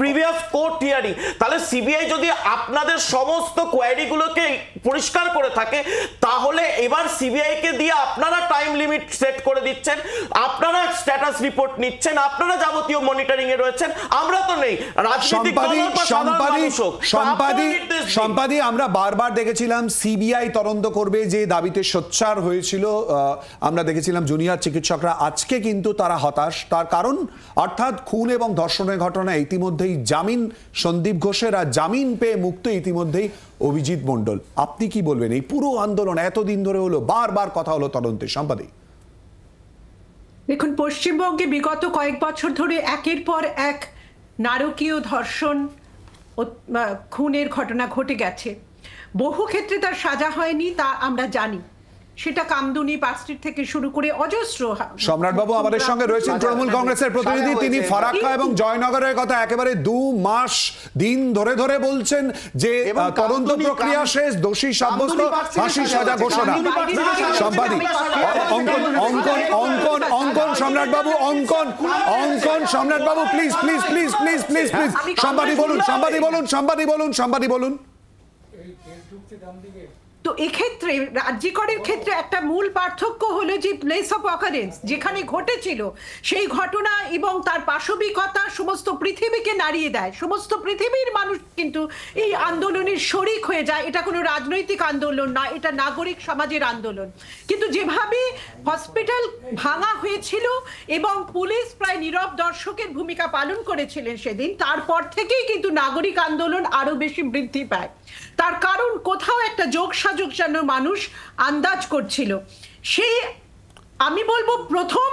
S8: previous court hearing. তাহলে CBI যদি আপনাদের সমস্ত কোয়ারিগুলোকে পরিষ্কার করে থাকে তাহলে এবার সিবিআই কে দিয়ে আপনারা টাইম লিমিট সেট করে দিচ্ছেন, আপনারা স্ট্যাটাস রিপোর্ট নিচ্ছেন, আপনারা যাবতীয় মনিটরিং এ রয়েছেন, আমরা তো নেই।
S1: সম্পাদি আমরা বারবার দেখেছিলাম সিবিআই তদন্ত করবে যে দাবিতে সোচ্চার হয়েছিল, আমরা দেখেছিলাম জুনিয়র চিকিৎসকরা, আজকে কিন্তু তারা হতাশ। তার কারণ অর্থাৎ খুন এবং ধর্ষণের ঘটনায় ইতিমধ্যেই জামিন সন্দীপ ঘোষের, আর জামিন পেয়ে মুক্ত ইতিমধ্যেই অভিজিৎ মণ্ডল। আপনি কি বলবেন? এই পুরো আন্দোলন এতদিন ধরে হলো, বারবার কথা হলো তদন্তের, সম্পাদক।
S9: দেখুন, পশ্চিমবঙ্গে বিগত কয়েক বছর ধরে একের পর এক নারকীয় ধর্ষণ খুনের ঘটনা ঘটে গেছে। বহু ক্ষেত্রে তার সাজা হয়নি, তা আমরা জানি। সেটা কামদুনি, পার্কস্ট্রিট থেকে শুরু করে অজস্র।
S1: সম্রাট বাবু আমাদের সঙ্গে রয়েছেন তৃণমূল কংগ্রেসের প্রতিনিধি, তিনি ফারাক্কা এবং জয়নগরের কথা একেবারে 2 মাস দিন ধরে ধরে বলছেন যে তদন্ত প্রক্রিয়া শেষ, দোষী সাব্যস্ত, ফাঁসির সাজা ঘোষণা। সম্পাদক অঙ্কন সম্রাট বাবু, অঙ্কন সম্রাট বাবু, please please please please please please সম্পাদক বলুন।
S9: তো এক্ষেত্রে রাজ্যিকরের ক্ষেত্রে একটা মূল পার্থক্য হলো যে প্লেস অফ অকারেন্স যেখানে ঘটেছিল সেই ঘটনা এবং তার পাশবিকতা সমস্ত পৃথিবীকে নাড়িয়ে দেয়। সমস্ত পৃথিবীর মানুষ কিন্তু এই আন্দোলনের শরিক হয়ে যায়। এটা কোনো রাজনৈতিক আন্দোলন না, এটা নাগরিক সমাজের আন্দোলন। কিন্তু যেভাবে হসপিটাল ভাঙা হয়েছিল এবং পুলিশ প্রায় নীরব দর্শকের ভূমিকা পালন করেছিলেন সেদিন, তারপর থেকেই কিন্তু নাগরিক আন্দোলন আরো বেশি বৃদ্ধি পায়। তার কারণ কোথাও একটা যোগসাযোগ যেন মানুষ আন্দাজ করছিল। সেই আমি বলবো প্রথম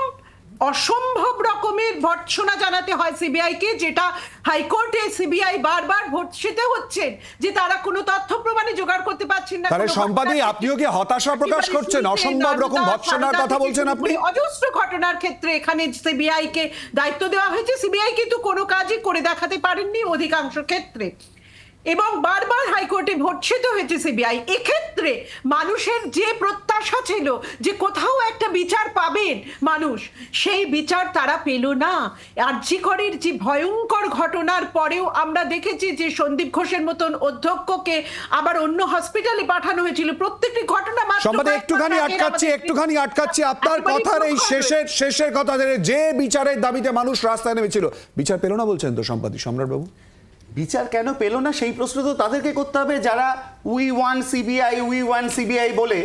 S9: অসম্ভব রকমের ভর্ৎসনা জানাতে হয় সিবিআই কে, যেটা হাইকোর্টে সিবিআই বারবার ভর্ৎসিত হচ্ছেন যে তারা কোনো তথ্য প্রমাণে জোগাড় করতে পারছেন না।
S1: তাহলে সম্পাদক আপনিও কি হতাশা প্রকাশ করছেন? অসম্ভব রকম ভর্ৎসনার কথা বলছেন আপনি।
S9: অজস্র ঘটনার ক্ষেত্রে এখানে সিবিআই কে দায়িত্ব দেওয়া হয়েছে, সিবিআই কিন্তু কোনো কাজই করে দেখাতে পারেননি অধিকাংশ ক্ষেত্রে, এবং বারবার হাইকোর্টে ভর্ৎসিত হয়েছে সিবিআই। এক্ষেত্রে মানুষের যে প্রত্যাশা ছিল যে কোথাও একটা বিচার পাবেন মানুষ, সেই বিচার তারা পেল না। আরজি করের যে ভয়ঙ্কর ঘটনার পরেও আমরা দেখেছি যে সন্দীপ ঘোষের মতন অধ্যক্ষকে আবার অন্য হসপিটালে পাঠানো হয়েছিল। প্রত্যেকটি ঘটনা
S1: সম্পাদক একটুখানি আটকাচ্ছি আপনার কথার এই শেষের কথা, যে বিচারের দাবিতে মানুষ রাস্তায় নেমেছিল, বিচার পেল না বলছেন তো সম্পাদক সম্রাট বাবু?
S6: বিচার কেন পেল না সেই প্রশ্ন তো তাদেরকে করতে হবে, যারা উই ওয়ান সিবিআই বলে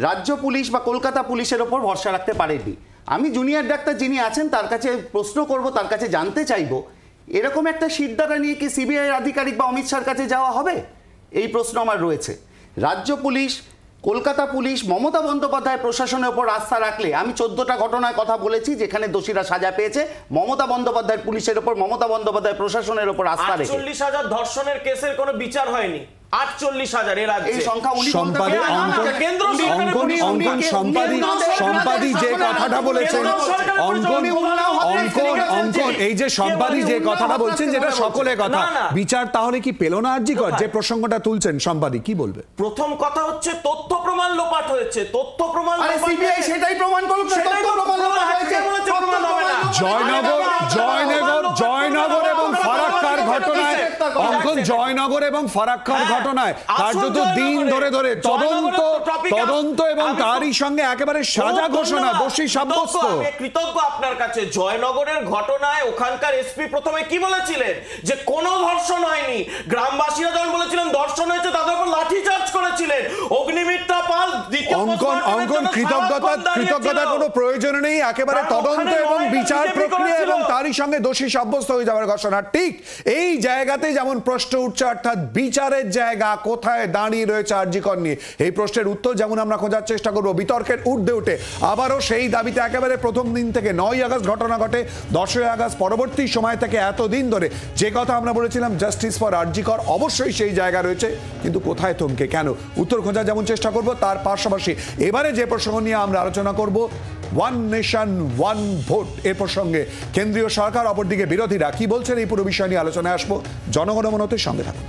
S6: রাজ্য পুলিশ বা কলকাতা পুলিশের ওপর ভরসা রাখতে পারেনি। আমি জুনিয়র ডাক্তার যিনি আছেন তার কাছে প্রশ্ন করব, তার কাছে জানতে চাইব, এরকম একটা সিদ্ধান্ত নিয়ে কি সিবিআই আধিকারিক বা অমিত শাহর কাছে যাওয়া হবে? এই প্রশ্ন আমার রয়েছে। রাজ্য পুলিশ, কলকাতা পুলিশ, মমতা বন্দ্যোপাধ্যায় প্রশাসনের ওপর আস্থা রাখলে, আমি 14টা ঘটনার কথা বলেছি যেখানে দোষীরা সাজা পেয়েছে, মমতা বন্দ্যোপাধ্যায় পুলিশের ওপর, মমতা বন্দ্যোপাধ্যায় প্রশাসনের ওপর আস্থা রেখে।
S8: 48,000 ধর্ষণের কেসের কোনো বিচার হয়নি, 48,000 এর রাজ্যে।
S6: এই সংখ্যা
S1: সম্পাদক যে কথাটা বলেছেন, এই যে সম্পাদক যে কথাটা বলছেন যেটা সকলের কথা, বিচার তাহলে কি পেল না আরজি কর? যে প্রসঙ্গটা তুলছেন সম্পাদক কি বলবে?
S8: প্রথম কথা হচ্ছে তথ্য প্রমাণ লোপাট হয়েছে, তথ্য প্রমাণ
S6: সিবিআই সেটাই প্রমাণ করুক,
S1: জয়নগর এবং ফারাক্কার ঘটনায়, জয়নগর এবং ফারাক্কার ঘটনায় কার্যত দিন ধরে তদন্ত এবং তারই সঙ্গে একেবারে সাজা ঘোষণা, দোষী সাব্যস্ত।
S8: কৃতজ্ঞ আপনার কাছে। জয়নগরের ঘটনায় ওখানকার এসপি প্রথমে কি বলেছিলেন যে কোনো ধর্ষণ হয়নি, গ্রামবাসীরা যখন বলেছিলেন ধর্ষণ হয়েছে তাদের উপর লাঠিচার্জ করেছিলেন। অগ্নিমিত্রা পাল দ্বিতীয়
S1: অঙ্কন কৃতজ্ঞতা কোনো প্রয়োজন নেই, একেবারে তদন্ত এবং বিচার প্রক্রিয়া এবং তারই সঙ্গে দোষী সাব্যস্ত হয়ে যাওয়ার ঘটনা। ঠিক এই জায়গাতে যেমন প্রশ্ন উঠছে, অর্থাৎ বিচারের জায়গা কোথায় দাঁড়িয়ে রয়েছে আরজি কর নিয়ে, এই প্রশ্নের উত্তর যেমন আমরা খোঁজার চেষ্টা করবো বিতর্কের ঊর্ধ্বে উঠে আবারও সেই দাবিতে একেবারে প্রথম দিন থেকে 9ই আগস্ট ঘটনা ঘটে, 10ই আগস্ট পরবর্তী সময় থেকে এতদিন ধরে যে কথা আমরা বলেছিলাম জাস্টিস ফর আরজি কর, অবশ্যই সেই জায়গা রয়েছে, কিন্তু কোথায় থমকে কেন, উত্তর খোঁজার যেমন চেষ্টা করব, তার পাশাপাশি এবারে যে প্রসঙ্গ নিয়ে আমরা আলোচনা করব ওয়ান নেশন ওয়ান ভোট এর প্রসঙ্গে কেন্দ্রীয় সরকার, অপরদিকে বিরোধীরা কি বলছেন এই পুরো বিষয় নিয়ে আলোচনায় আসবো। জনগণমনতের সঙ্গে থাকুন।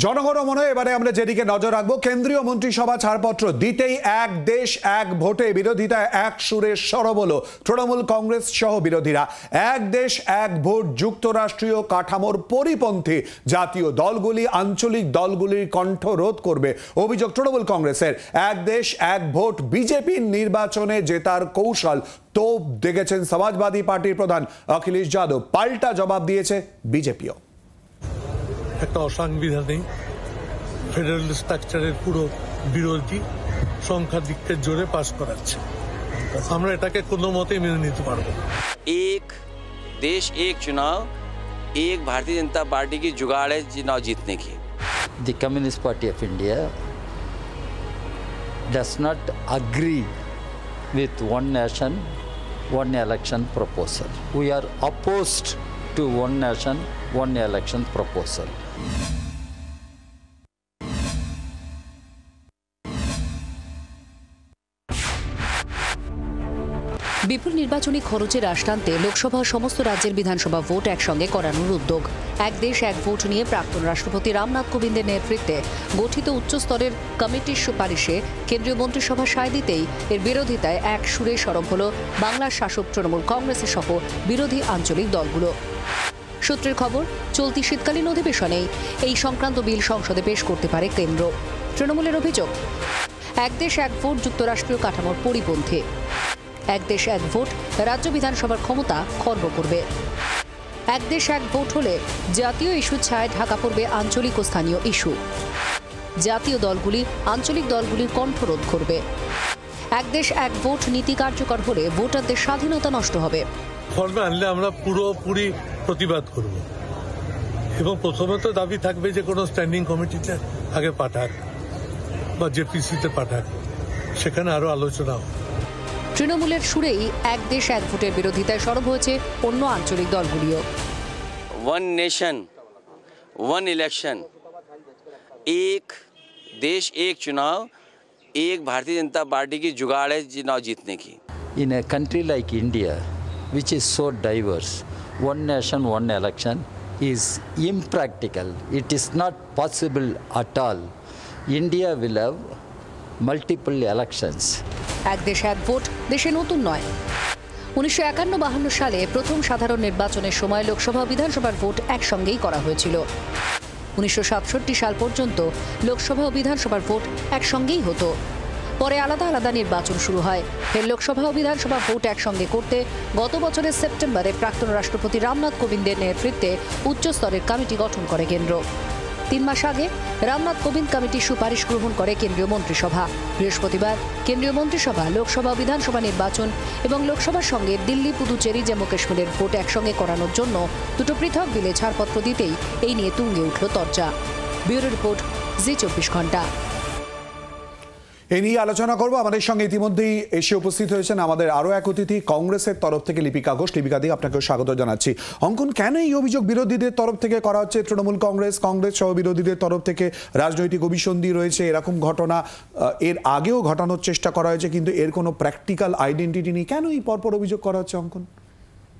S1: জনগণমনে এবারে আমরা যেদিকে নজর রাখবো, কেন্দ্রীয় মন্ত্রিসভা ছাড়পত্র দিতেই এক দেশ এক ভোটে বিরোধিতায় এক সুরে সরব হলো তৃণমূল কংগ্রেস সহ বিরোধীরা। এক দেশ এক ভোট যুক্তরাষ্ট্রীয় কাঠামোর পরিপন্থী জাতীয় দলগুলি আঞ্চলিক দলগুলির কণ্ঠ রোধ করবে, অভিযোগ তৃণমূল কংগ্রেসের। এক দেশ এক ভোট বিজেপির নির্বাচনে জেতার কৌশল তোপ দেখেছেন সমাজবাদী পার্টির প্রধান অখিলেশ যাদব, পাল্টা জবাব দিয়েছে বিজেপিও।
S10: একটা অসাংবিধানিক ফেডারেল স্ট্রাকচারের পুরো বিরোধী সংখ্যাধিক্যের জোরে পাস করাচ্ছে, আমরা এটাকে কোনো মতেই মেনে নিতে পারবো।
S11: एक देश एक चुनाव, एक भारतीय जनता पार्टी की जुगाड़ है चुनाव जीतने की।
S12: The Communist Party of India does not agree with one nation, one election proposal. We are opposed to one nation, one election proposal.
S13: বিপুল নির্বাচনী খরচে হ্রাস টানতে লোকসভা সমস্ত রাজ্যের বিধানসভা ভোট একসঙ্গে করানোর উদ্যোগ। এক দেশ এক ভোট নিয়ে প্রাক্তন রাষ্ট্রপতি রামনাথ কোবিন্দের নেতৃত্বে গঠিত উচ্চস্তরের কমিটির সুপারিশে কেন্দ্রীয় মন্ত্রিসভা সায় দিতেই এর বিরোধিতায় এক সুরে সরব হল বাংলার শাসক তৃণমূল কংগ্রেসের সহ বিরোধী আঞ্চলিক দলগুলো। সূত্রের খবর, চলতি শীতকালীন অধিবেশনেই এই সংক্রান্ত বিল সংসদে পেশ করতে পারে কেন্দ্র। তৃণমূলের অভিযোগ, এক দেশ এক ভোট যুক্তরাষ্ট্রীয় কাঠামোর পরিপন্থী। এক দেশ এক ভোট রাজ্য বিধানসভার ক্ষমতা খর্ব করবে। এক দেশ এক ভোট হলে জাতীয় ইস্যুর ছায়ায় ঢাকা পড়বে আঞ্চলিক ও স্থানীয় ইস্যু। জাতীয় দলগুলি আঞ্চলিক দলগুলির কণ্ঠরোধ করবে। এক দেশ এক ভোট নীতি কার্যকর হলে ভোটারদের স্বাধীনতা নষ্ট হবে।
S10: ফর্মে আনলে আমরা পুরোপুরি প্রতিবাদ করব এবং প্রথমত দাবি থাকবে যে কোনো স্ট্যান্ডিং কমিটিতে আগে পাঠাক বা জেপিসিতে পাঠাক, সেখানে আরো আলোচনা হবে।
S13: তৃণমূলের সুরেই এক দেশ এক ভোটের বিরোধিতায় সরব হয়েছে অন্য আঞ্চলিক দলগুলিও।
S11: वन नेशन वन इलेक्शन, एक देश एक चुनाव, एक भारतीय जनता पार्टी की जुगाड़ है चुनाव जीतने की।
S12: In a country like India, which is so diverse, one nation, one election is impractical. It is not possible at all. India will have multiple elections.
S13: এক দেশ এক ভোট দেশে নতুন নয়। 1951-52 সালে প্রথম সাধারণ নির্বাচনের সময় লোকসভা ও বিধানসভার ভোট একসঙ্গেই করা হয়েছিল। 1967 সাল পর্যন্ত লোকসভা ও বিধানসভার ভোট একসঙ্গেই হতো। পরে আলাদা আলাদা নির্বাচন শুরু হয়। ফের লোকসভা ও বিধানসভা ভোট একসঙ্গে করতে গত বছরের সেপ্টেম্বরে প্রাক্তন রাষ্ট্রপতি রামনাথ কোবিন্দের নেতৃত্বে উচ্চস্তরের কমিটি গঠন করে কেন্দ্র। 3 মাস আগে রামনাথ কোবিন্দ কমিটির সুপারিশ গ্রহণ করে কেন্দ্রীয় মন্ত্রিসভা। বৃহস্পতিবার কেন্দ্রীয় মন্ত্রিসভা লোকসভা ও বিধানসভা নির্বাচন এবং লোকসভার সঙ্গে দিল্লি, পুদুচেরি, জম্মু কাশ্মীরের ভোট একসঙ্গে করানোর জন্য দুটো পৃথক বিলে ছাড়পত্র দিতেই এই নিয়ে তুঙ্গে উঠল চর্চা। ব্যুরো রিপোর্ট, জি 24 ঘন্টা।
S1: এ নিয়ে আলোচনা করবো। আমাদের সঙ্গে ইতিমধ্যেই এসে উপস্থিত হয়েছেন আমাদের আরও এক অতিথি, কংগ্রেসের তরফ থেকে লিপিকা ঘোষ। লিপিকা দি, আপনাকে স্বাগত জানাচ্ছি। অঙ্কন, কেন এই অভিযোগ বিরোধীদের তরফ থেকে করা হচ্ছে? তৃণমূল কংগ্রেস সহ বিরোধীদের তরফ থেকে রাজনৈতিক অভিসন্ধি রয়েছে, এরকম ঘটনা এর আগেও ঘটানোর চেষ্টা করা হয়েছে, কিন্তু এর কোনো প্র্যাকটিক্যাল আইডেন্টিটি নেই। কেন এই পরপর অভিযোগ করা হচ্ছে অঙ্কন?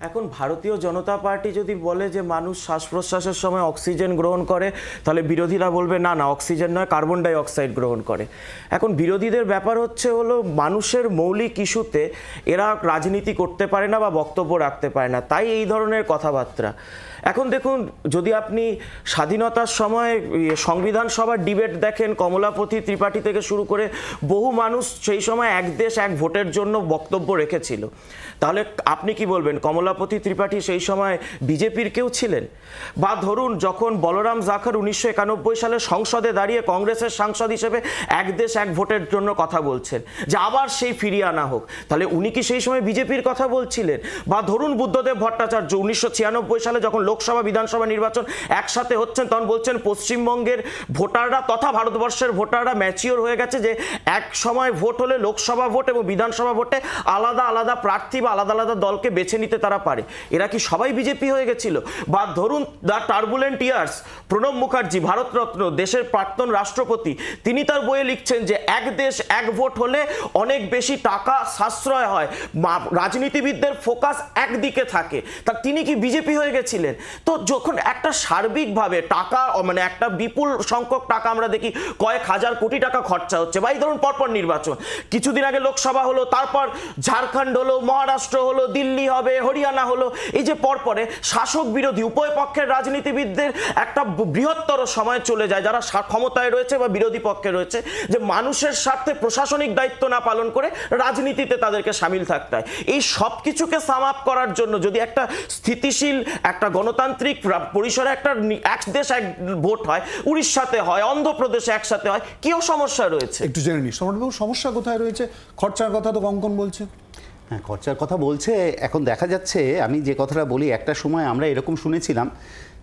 S8: এখন ভারতীয় জনতা পার্টি যদি বলে যে মানুষ শ্বাস প্রশ্বাসের সময় অক্সিজেন গ্রহণ করে, তাহলে বিরোধীরা বলবে না না, অক্সিজেন নয়, কার্বন ডাই অক্সাইড গ্রহণ করে। এখন বিরোধীদের ব্যাপার হলো মানুষের মৌলিক ইস্যুতে এরা রাজনীতি করতে পারে না বা বক্তব্য রাখতে পারে না, তাই এই ধরনের কথাবার্তা। এখন দেখুন, যদি আপনি স্বাধীনতার সময় সংবিধান সভার ডিবেট দেখেন, কমলাপতি ত্রিপাঠী থেকে শুরু করে বহু মানুষ সেই সময় এক দেশ এক ভোটের জন্য বক্তব্য রেখেছিল। তাহলে আপনি কি বলবেন কমলাপতি ত্রিপাঠী সেই সময় বিজেপির কেউ ছিলেন? বা ধরুন, যখন বলরাম জাখর 1991 সালে সংসদে দাঁড়িয়ে কংগ্রেসের সাংসদ হিসেবে এক দেশ এক ভোটের জন্য কথা বলছেন যে আবার সেই ফিরিয়ে আনা হোক, তাহলে উনি কি সেই সময় বিজেপির কথা বলছিলেন? বা ধরুন, বুদ্ধদেব ভট্টাচার্য 1996 সালে যখন লোকসভা বিধানসভা নির্বাচন একসাথে হচ্ছেন তখন বলছেন পশ্চিমবঙ্গের ভোটাররা তথা ভারতবর্ষের ভোটাররা ম্যাচিওর হয়ে গেছে, যে এক সময় ভোট হলে লোকসভা ভোট এবং বিধানসভা ভোটে আলাদা আলাদা প্রার্থী বা আলাদা আলাদা দলকে বেছে নিতে তারা পারে। এরা কি সবাই বিজেপি হয়ে গেছিল? বা ধরুন, the turbulent years, Pranab Mukherjee Bharat Ratna দেশের প্রাক্তন রাষ্ট্রপতি, তিনি তার বইয়ে লিখছেন যে এক দেশ এক ভোট হলে অনেক বেশি টাকা সাশ্রয় হয়, রাজনীতিবিদদের ফোকাস একদিকে থাকে। তা তিনি কি বিজেপি হয়ে গেছিলেন? তো যখন একটা সার্বিকভাবে টাকা, মানে একটা বিপুল সংখ্যক টাকা আমরা দেখি কয়েক হাজার কোটি টাকা খরচা হচ্ছে, বা এই ধরুন পরপর নির্বাচন, কিছুদিন আগে লোকসভা হলো, তারপর ঝাড়খণ্ড হলো, মহারাষ্ট্র হলো, দিল্লি হবে, হরিয়ানা হলো, এই যে পরপরে শাসক বিরোধী উভয় পক্ষের রাজনীতিবিদদের একটা বৃহত্তর সময় চলে যায়, যারা ক্ষমতায় রয়েছে বা বিরোধী পক্ষে রয়েছে, যে মানুষের স্বার্থে প্রশাসনিক দায়িত্ব না পালন করে রাজনীতিতে তাদেরকে সামিল থাকতে হয়। এই সব কিছুকে সাম আপ করার জন্য যদি একটা স্থিতিশীল, একটা গণতান্ত্রিক পরিসরে একটা এক দেশ এক ভোট হয়, উড়িষ্যাতে হয়, অন্ধ্রপ্রদেশে একসাথে হয়, কিও সমস্যা রয়েছে?
S1: একটু জেনে নিই সম্রাটবাবু, সমস্যা কোথায় রয়েছে? খরচার কথা তো কঙ্কন বলছে।
S6: হ্যাঁ, খরচার কথা বলছে। এখন দেখা যাচ্ছে, আমি যে কথাটা বলি, একটা সময় আমরা এরকম শুনেছিলাম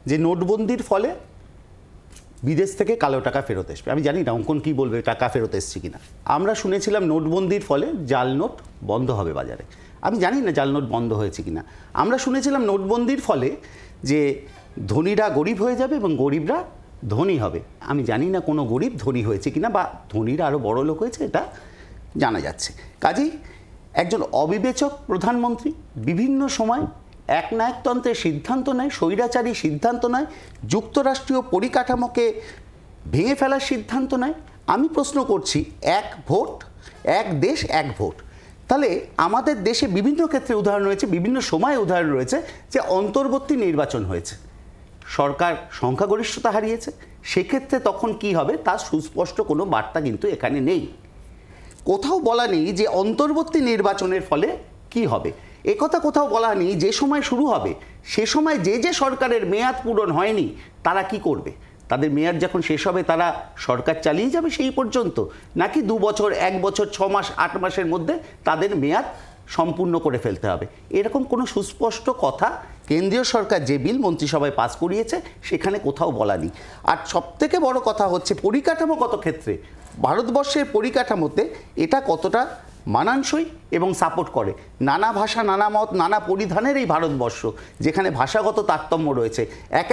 S6: যে নোটবন্দির ফলে বিদেশ থেকে কালো টাকা ফেরত আসবে। আমি জানি না অঙ্কন কি বলবে, টাকা ফেরত এসছে কিনা। আমরা শুনেছিলাম নোটবন্দির ফলে জাল নোট বন্ধ হবে বাজারে। আমি জানি না জাল নোট বন্ধ হয়েছে কিনা। আমরা শুনেছিলাম নোটবন্দির ফলে যে ধনীরা গরিব হয়ে যাবে এবং গরিবরা ধনী হবে। আমি জানি না কোনো গরিব ধনী হয়েছে কিনা, বা ধনীরা আরও বড় লোক হয়েছে, এটা জানা যাচ্ছে। কাজেই একজন অবিবেচক প্রধানমন্ত্রী বিভিন্ন সময় একনায়কতন্ত্রের সিদ্ধান্ত নেয়, স্বৈরাচারী সিদ্ধান্ত নেয়, যুক্তরাষ্ট্রীয় পরিকাঠামোকে ভেঙে ফেলার সিদ্ধান্ত নেয়। আমি প্রশ্ন করছি, এক ভোট এক দেশ এক ভোট, তাহলে আমাদের দেশে বিভিন্ন ক্ষেত্রে উদাহরণ রয়েছে, বিভিন্ন সময়ে উদাহরণ রয়েছে যে অন্তর্বর্তী নির্বাচন হয়েছে, সরকার সংখ্যাগরিষ্ঠতা হারিয়েছে, সেক্ষেত্রে তখন কি হবে তার সুস্পষ্ট কোনো বার্তা কিন্তু এখানে নেই। কোথাও বলা নেই যে অন্তর্বর্তী নির্বাচনের ফলে কি হবে, একথা কোথাও বলা নেই যে সময় শুরু হবে সে সময় যে সরকারের মেয়াদ পূরণ হয়নি তারা কি করবে, তাদের মেয়াদ যখন শেষ হবে তারা সরকার চালিয়ে যাবে সেই পর্যন্ত, নাকি 2 বছর 1 বছর 6 মাস 8 মাসের মধ্যে তাদের মেয়াদ সম্পূর্ণ করে ফেলতে হবে। এরকম কোনো সুস্পষ্ট কথা কেন্দ্রীয় সরকার যে বিল মন্ত্রিসভায় পাস করিয়েছে সেখানে কোথাও বলা নেই। আর সবথেকে বড় কথা হচ্ছে পরিকাঠামোগত ক্ষেত্রে ভারতবর্ষের পরিকাঠামোতে এটা কতটা মানানসই এবং সাপোর্ট করে। নানা ভাষা, নানা মত, নানা পরিধানের এই ভারতবর্ষ, যেখানে ভাষাগত তারতম্য রয়েছে,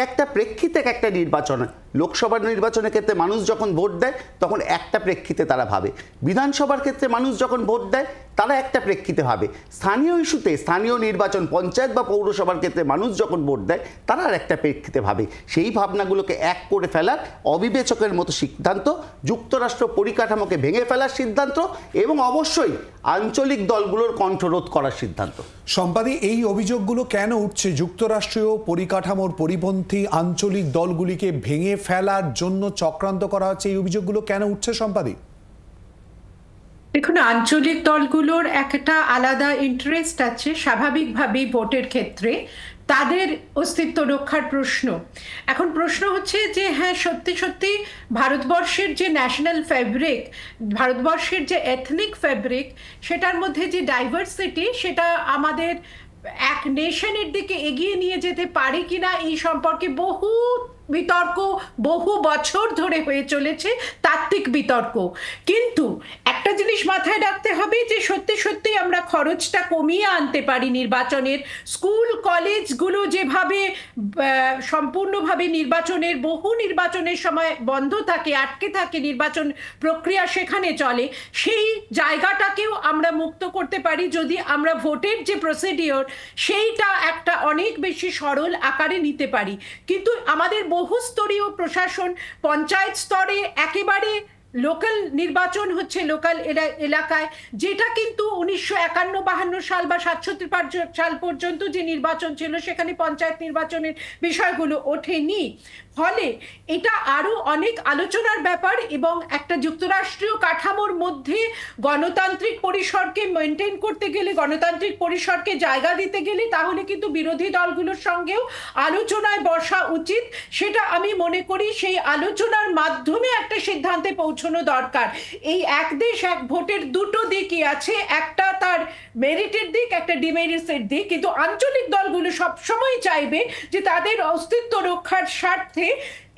S6: একটা প্রেক্ষিতে একটা নির্বাচন, লোকসভা নির্বাচনের ক্ষেত্রে মানুষ যখন ভোট দেয় তখন একটা প্রেক্ষিতে তারা ভাবে, বিধানসভার ক্ষেত্রে মানুষ যখন ভোট দেয় তারা একটা প্রেক্ষিতে ভাবে, স্থানীয় ইস্যুতে স্থানীয় নির্বাচন পঞ্চায়েত বা পৌরসভার ক্ষেত্রে মানুষ যখন ভোট দেয় তারা আর একটা প্রেক্ষিতে ভাবে। সেই ভাবনাগুলোকে এক করে ফেলার অবিবেচকের মতো সিদ্ধান্ত, যুক্তরাষ্ট্র পরিকাঠামোকে ভেঙে ফেলার সিদ্ধান্ত এবং অবশ্যই আঞ্চলিক দলগুলোর কণ্ঠরোধ করার সিদ্ধান্ত।
S1: সম্পাদি, এই অভিযোগগুলো কেন উঠছে? যুক্তরাষ্ট্রীয় পরিকাঠামোর পরিপন্থী আঞ্চলিক দলগুলিকে ভেঙে ফেলার জন্য চক্রান্ত করা হচ্ছে, এই অভিযোগগুলো কেন উঠছে সম্পাদি?
S9: দেখুন, আঞ্চলিক দলগুলোর একটা আলাদা ইন্টারেস্ট আছে স্বাভাবিকভাবেই ভোটের ক্ষেত্রে, তাদের অস্তিত্ব রক্ষার প্রশ্ন। এখন প্রশ্ন হচ্ছে যে হ্যাঁ, সত্যি সত্যি ভারতবর্ষের যে ন্যাশনাল ফ্যাব্রিক, ভারতবর্ষের যে এথনিক ফ্যাব্রিক, সেটার মধ্যে যে ডাইভার্সিটি, সেটা আমাদের এক নেশনের দিকে এগিয়ে নিয়ে যেতে পারে কিনা এই সম্পর্কে বহু বিতর্ক বহু বছর ধরে হয়ে চলেছে, তাত্ত্বিক বিতর্ক। কিন্তু একটা জিনিস মাথায় রাখতে হবে যে সত্যি সত্যি আমরা খরচটা কমিয়ে আনতে পারি নির্বাচনের। স্কুল কলেজগুলো যেভাবে সম্পূর্ণভাবে বহু নির্বাচনের সময় বন্ধ থাকে, আটকে থাকে, নির্বাচন প্রক্রিয়া সেখানে চলে, সেই জায়গাটাকেও আমরা মুক্ত করতে পারি যদি আমরা ভোটের যে প্রসিডিওর সেইটা একটা অনেক বেশি সরল আকারে নিতে পারি। কিন্তু আমাদের বহু স্তরীয় প্রশাসন, পঞ্চায়েত স্তরে একেবারে লোকাল নির্বাচন হচ্ছে লোকাল এলাকায়, যেটা কিন্তু 1951-52 সাল বা 67 সাল পর্যন্ত যে নির্বাচন ছিল সেখানে পঞ্চায়েত নির্বাচনের বিষয়গুলো ওঠেনি। ফলে এটা আরো অনেক আলোচনার ব্যাপার, এবং একটা যুক্তরাষ্ট্রীয় কাঠামোর মধ্যে গণতান্ত্রিক পরিসরকে মেনটেন করতে গেলে, গণতান্ত্রিক পরিসরকে জায়গা দিতে গেলে তাহলে কিন্তু বিরোধী দলগুলোর সঙ্গেও আলোচনায় বসা উচিত। সেটা আমি মনে করি সেই আলোচনার মাধ্যমে একটা সিদ্ধান্তে পৌঁছানো দরকার। এই এক দেশ এক ভোটের দুটো দিকই আছে, একটা তার মেরিটের দিক, একটা ডিমেরিটসের দিক, কিন্তু আঞ্চলিক দলগুলো সবসময় চাইবে যে তাদের অস্তিত্ব রক্ষার স্বার্থে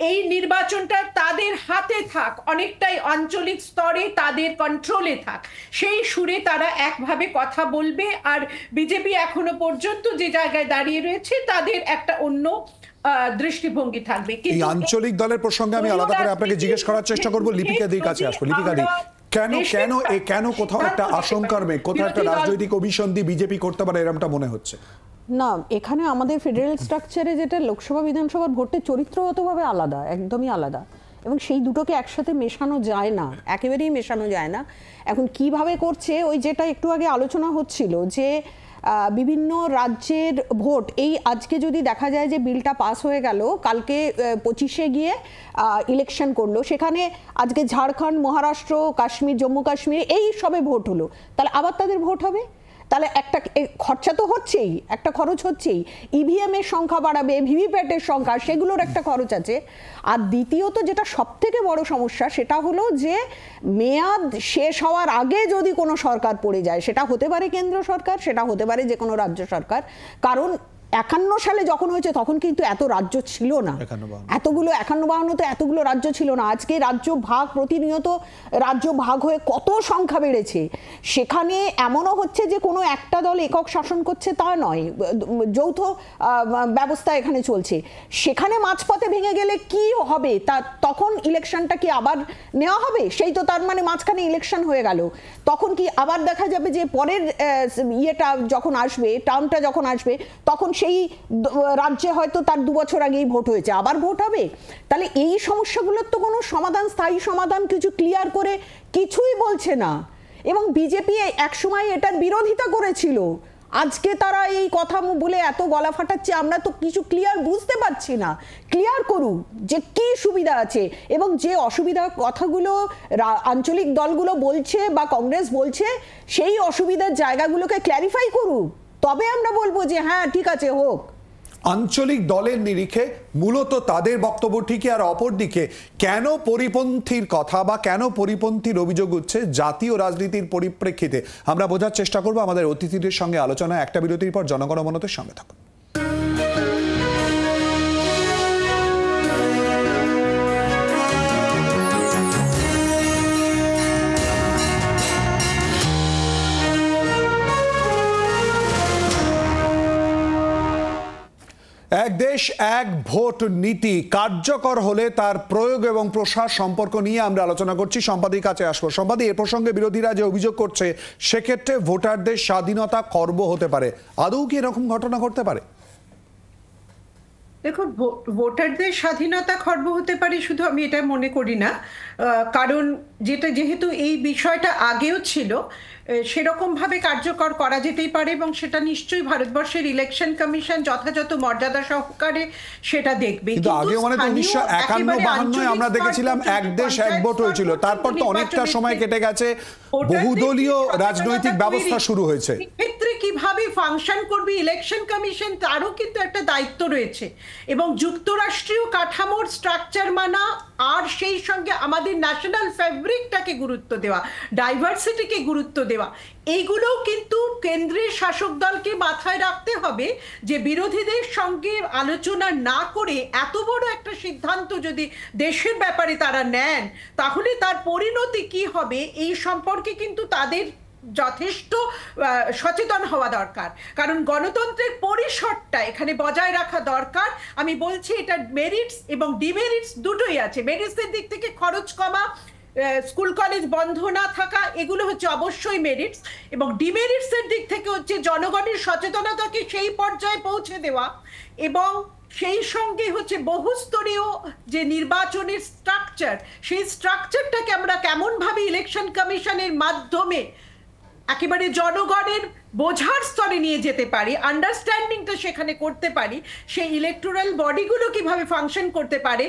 S9: এই নির্বাচনটা তাদের হাতে থাক, অনেকটাই আঞ্চলিক স্তরে তাদের কন্ট্রোলে থাক, সেই সুরে তারা একভাবে কথা বলবে। আর বিজেপি এখনো পর্যন্ত যে জায়গায় দাঁড়িয়ে রয়েছে তাদের একটা অন্য দৃষ্টিভঙ্গি থাকবে।
S1: এই আঞ্চলিক দলের প্রসঙ্গে আমি আলাদা করে আপনাকে জিজ্ঞেস করার চেষ্টা করব। লিপিকা দির কাছে আসবো। লিপিকা দি, কেন কোথাও একটা আশঙ্কার মেঘ, কোথাও একটা রাজনৈতিক অভিসন্ধি বিজেপি করতে পারে এরকমটা মনে হচ্ছে?
S14: না, এখানে আমাদের ফেডারেল স্ট্রাকচারে যেটা লোকসভা বিধানসভার ভোটের চরিত্রগতভাবে আলাদা, একদমই আলাদা, এবং সেই দুটোকে একসাথে মেশানো যায় না, একেবারেই মেশানো যায় না। এখন কিভাবে করছে, ওই যেটা একটু আগে আলোচনা হচ্ছিল যে বিভিন্ন রাজ্যের ভোট, এই আজকে যদি দেখা যায় যে বিলটা পাস হয়ে গেল, কালকে 25-এ গিয়ে ইলেকশন করলো, সেখানে আজকে ঝাড়খণ্ড, মহারাষ্ট্র, কাশ্মীর, জম্মু কাশ্মীর এই সবে ভোট হলো, তাহলে আবার তাদের ভোট হবে, তাহলে একটা খরচা তো হচ্ছেই, একটা খরচ হচ্ছেই, ইভিএম এর সংখ্যা বাড়াবে, ভিভিপ্যাটের সংখ্যা, সেগুলোর একটা খরচ আছে। আর দ্বিতীয়ত যেটা সব থেকে বড় সমস্যা সেটা হলো যে মেয়াদ শেষ হওয়ার আগে যদি কোনো সরকার পড়ে যায়, সেটা হতে পারে কেন্দ্র সরকার, সেটা হতে পারে যে কোনো রাজ্য সরকার, কারণ 51 সালে যখন হয়েছে তখন কিন্তু এত রাজ্য ছিল না, এতগুলো 51-52 এতগুলো রাজ্য ছিল না। আজকে রাজ্য ভাগ, প্রতিনিয়ত রাজ্য ভাগ হয়ে কত সংখ্যা বেড়েছে। সেখানে এমনও হচ্ছে যে কোনো একটা দল একক শাসন করছে তা নয়, যৌথ ব্যবস্থা এখানে চলছে। সেখানে মাঝপথে ভেঙে গেলে কি হবে, তা তখন ইলেকশনটা কি আবার নেওয়া হবে? সেই তো তার মানে মাঝখানে ইলেকশন হয়ে গেল, তখন কি আবার দেখা যাবে যে পরের ইয়েটা যখন আসবে, টার্মটা যখন আসবে, তখন সেই রাজ্যে হয়তো তার 2 বছর আগেই ভোট হয়েছে, আবার ভোট হবে। তাহলে এই সমস্যাগুলোর তো কোনো সমাধান, স্থায়ী সমাধান কিছু ক্লিয়ার করে কিছুই বলছে না। এবং বিজেপি একসময় এটার বিরোধিতা করেছিল, আজকে তারা এই কথা বলে এত গলা ফাটাচ্ছে, আমরা তো কিছু ক্লিয়ার বুঝতে পারছি না। ক্লিয়ার করুক যে কি সুবিধা আছে, এবং যে অসুবিধার কথাগুলো আঞ্চলিক দলগুলো বলছে বা কংগ্রেস বলছে, সেই অসুবিধার জায়গাগুলোকে ক্ল্যারিফাই করুক, তবে আমরা বলবো যে হ্যাঁ ঠিক আছে, হোক।
S1: আঞ্চলিক দলের নিরিখে মূলত তাদের বক্তব্য ঠিকই, আর অপরদিকে কেন পরিপন্থীর কথা বা কেন পরিপন্থীর অভিযোগ উঠছে জাতীয় রাজনীতির পরিপ্রেক্ষিতে আমরা বোঝার চেষ্টা করব আমাদের অতিথিদের সঙ্গে আলোচনা। একটা বিরতির পর জনগণমনতের সঙ্গে থাকুন। এক দেশ এক ভোট নীতি কার্যকর হলে তার প্রয়োগ এবং প্রসার সম্পর্ক নিয়ে আমরা আলোচনা করছি। সম্পাদীর কাছে আসবো। সম্পাদী, এ প্রসঙ্গে বিরোধীরা যে অভিযোগ করছে সেক্ষেত্রে ভোটারদের স্বাধীনতা খর্ব হতে পারে, আদৌ কি এরকম ঘটনা ঘটতে পারে?
S9: দেখুন, ভোটারদের স্বাধীনতা খর্ব হতে পারে শুধু আমি এটা মনে করি না, কারণ যেহেতু এই বিষয়টা আগেও ছিল, সেরকমভাবে কার্যকর করা যেতেই পারে, এবং সেটা নিশ্চয়ই ভারতবর্ষের ইলেকশন কমিশন যথাযথ মর্যাদা সহকারে সেটা দেখবে।
S1: কিন্তু আগে মানে 1951-52 আমরা দেখেছিলাম এক দেশ এক ভোট হয়েছিল, তারপর তো অনেকটা সময় কেটে গেছে, বহুদলীয় রাজনৈতিক ব্যবস্থা শুরু হয়েছে।
S9: ক্ষেত্রে কিভাবে ফাংশন করবে ইলেকশন কমিশন, তারও কিন্তু একটা দায়িত্ব রয়েছে, এবং যুক্তরাষ্ট্রীয় কাঠামোর স্ট্রাকচার মানা, আর সেই সঙ্গে আমাদের ন্যাশনাল ফ্যাব্রিকটাকে গুরুত্ব দেওয়া, ডাইভার্সিটিকে গুরুত্ব দেওয়া, এইগুলোও কিন্তু কেন্দ্রের শাসক দলকে মাথায় রাখতে হবে যে বিরোধীদের সঙ্গে আলোচনা না করে এত বড় একটা সিদ্ধান্ত যদি দেশের ব্যাপারে তারা নেন, তাহলে তার পরিণতি কি হবে এই সম্পর্কে কিন্তু তাদের যথেষ্ট সচেতন হওয়া দরকার। কারণ গণতন্ত্রের পরিসরটা এখানে বজায় রাখা দরকার। আমি বলছি এটা মেরিটস এবং ডিমেরিটস দুটোই আছে। মেরিটসের দিক থেকে খরচ কমা, স্কুল কলেজ বন্ধ না থাকা, এগুলো হচ্ছে অবশ্যই মেরিটস, এবং ডিমেরিটসের দিক থেকে হচ্ছে জনগণের সচেতনতাকে সেই পর্যায়ে পৌঁছে দেওয়া, এবং সেই সঙ্গে হচ্ছে বহুস্তরীয় যে নির্বাচনের স্ট্রাকচার, সেই স্ট্রাকচারটাকে আমরা কেমনভাবে ইলেকশন কমিশনের মাধ্যমে একেবারে জনগণের বোঝার স্তরে নিয়ে যেতে পারি, আন্ডারস্ট্যান্ডিংটা সেখানে করতে পারি, সেই ইলেকটোরাল বডিগুলো কিভাবে ফাংশন করতে পারে,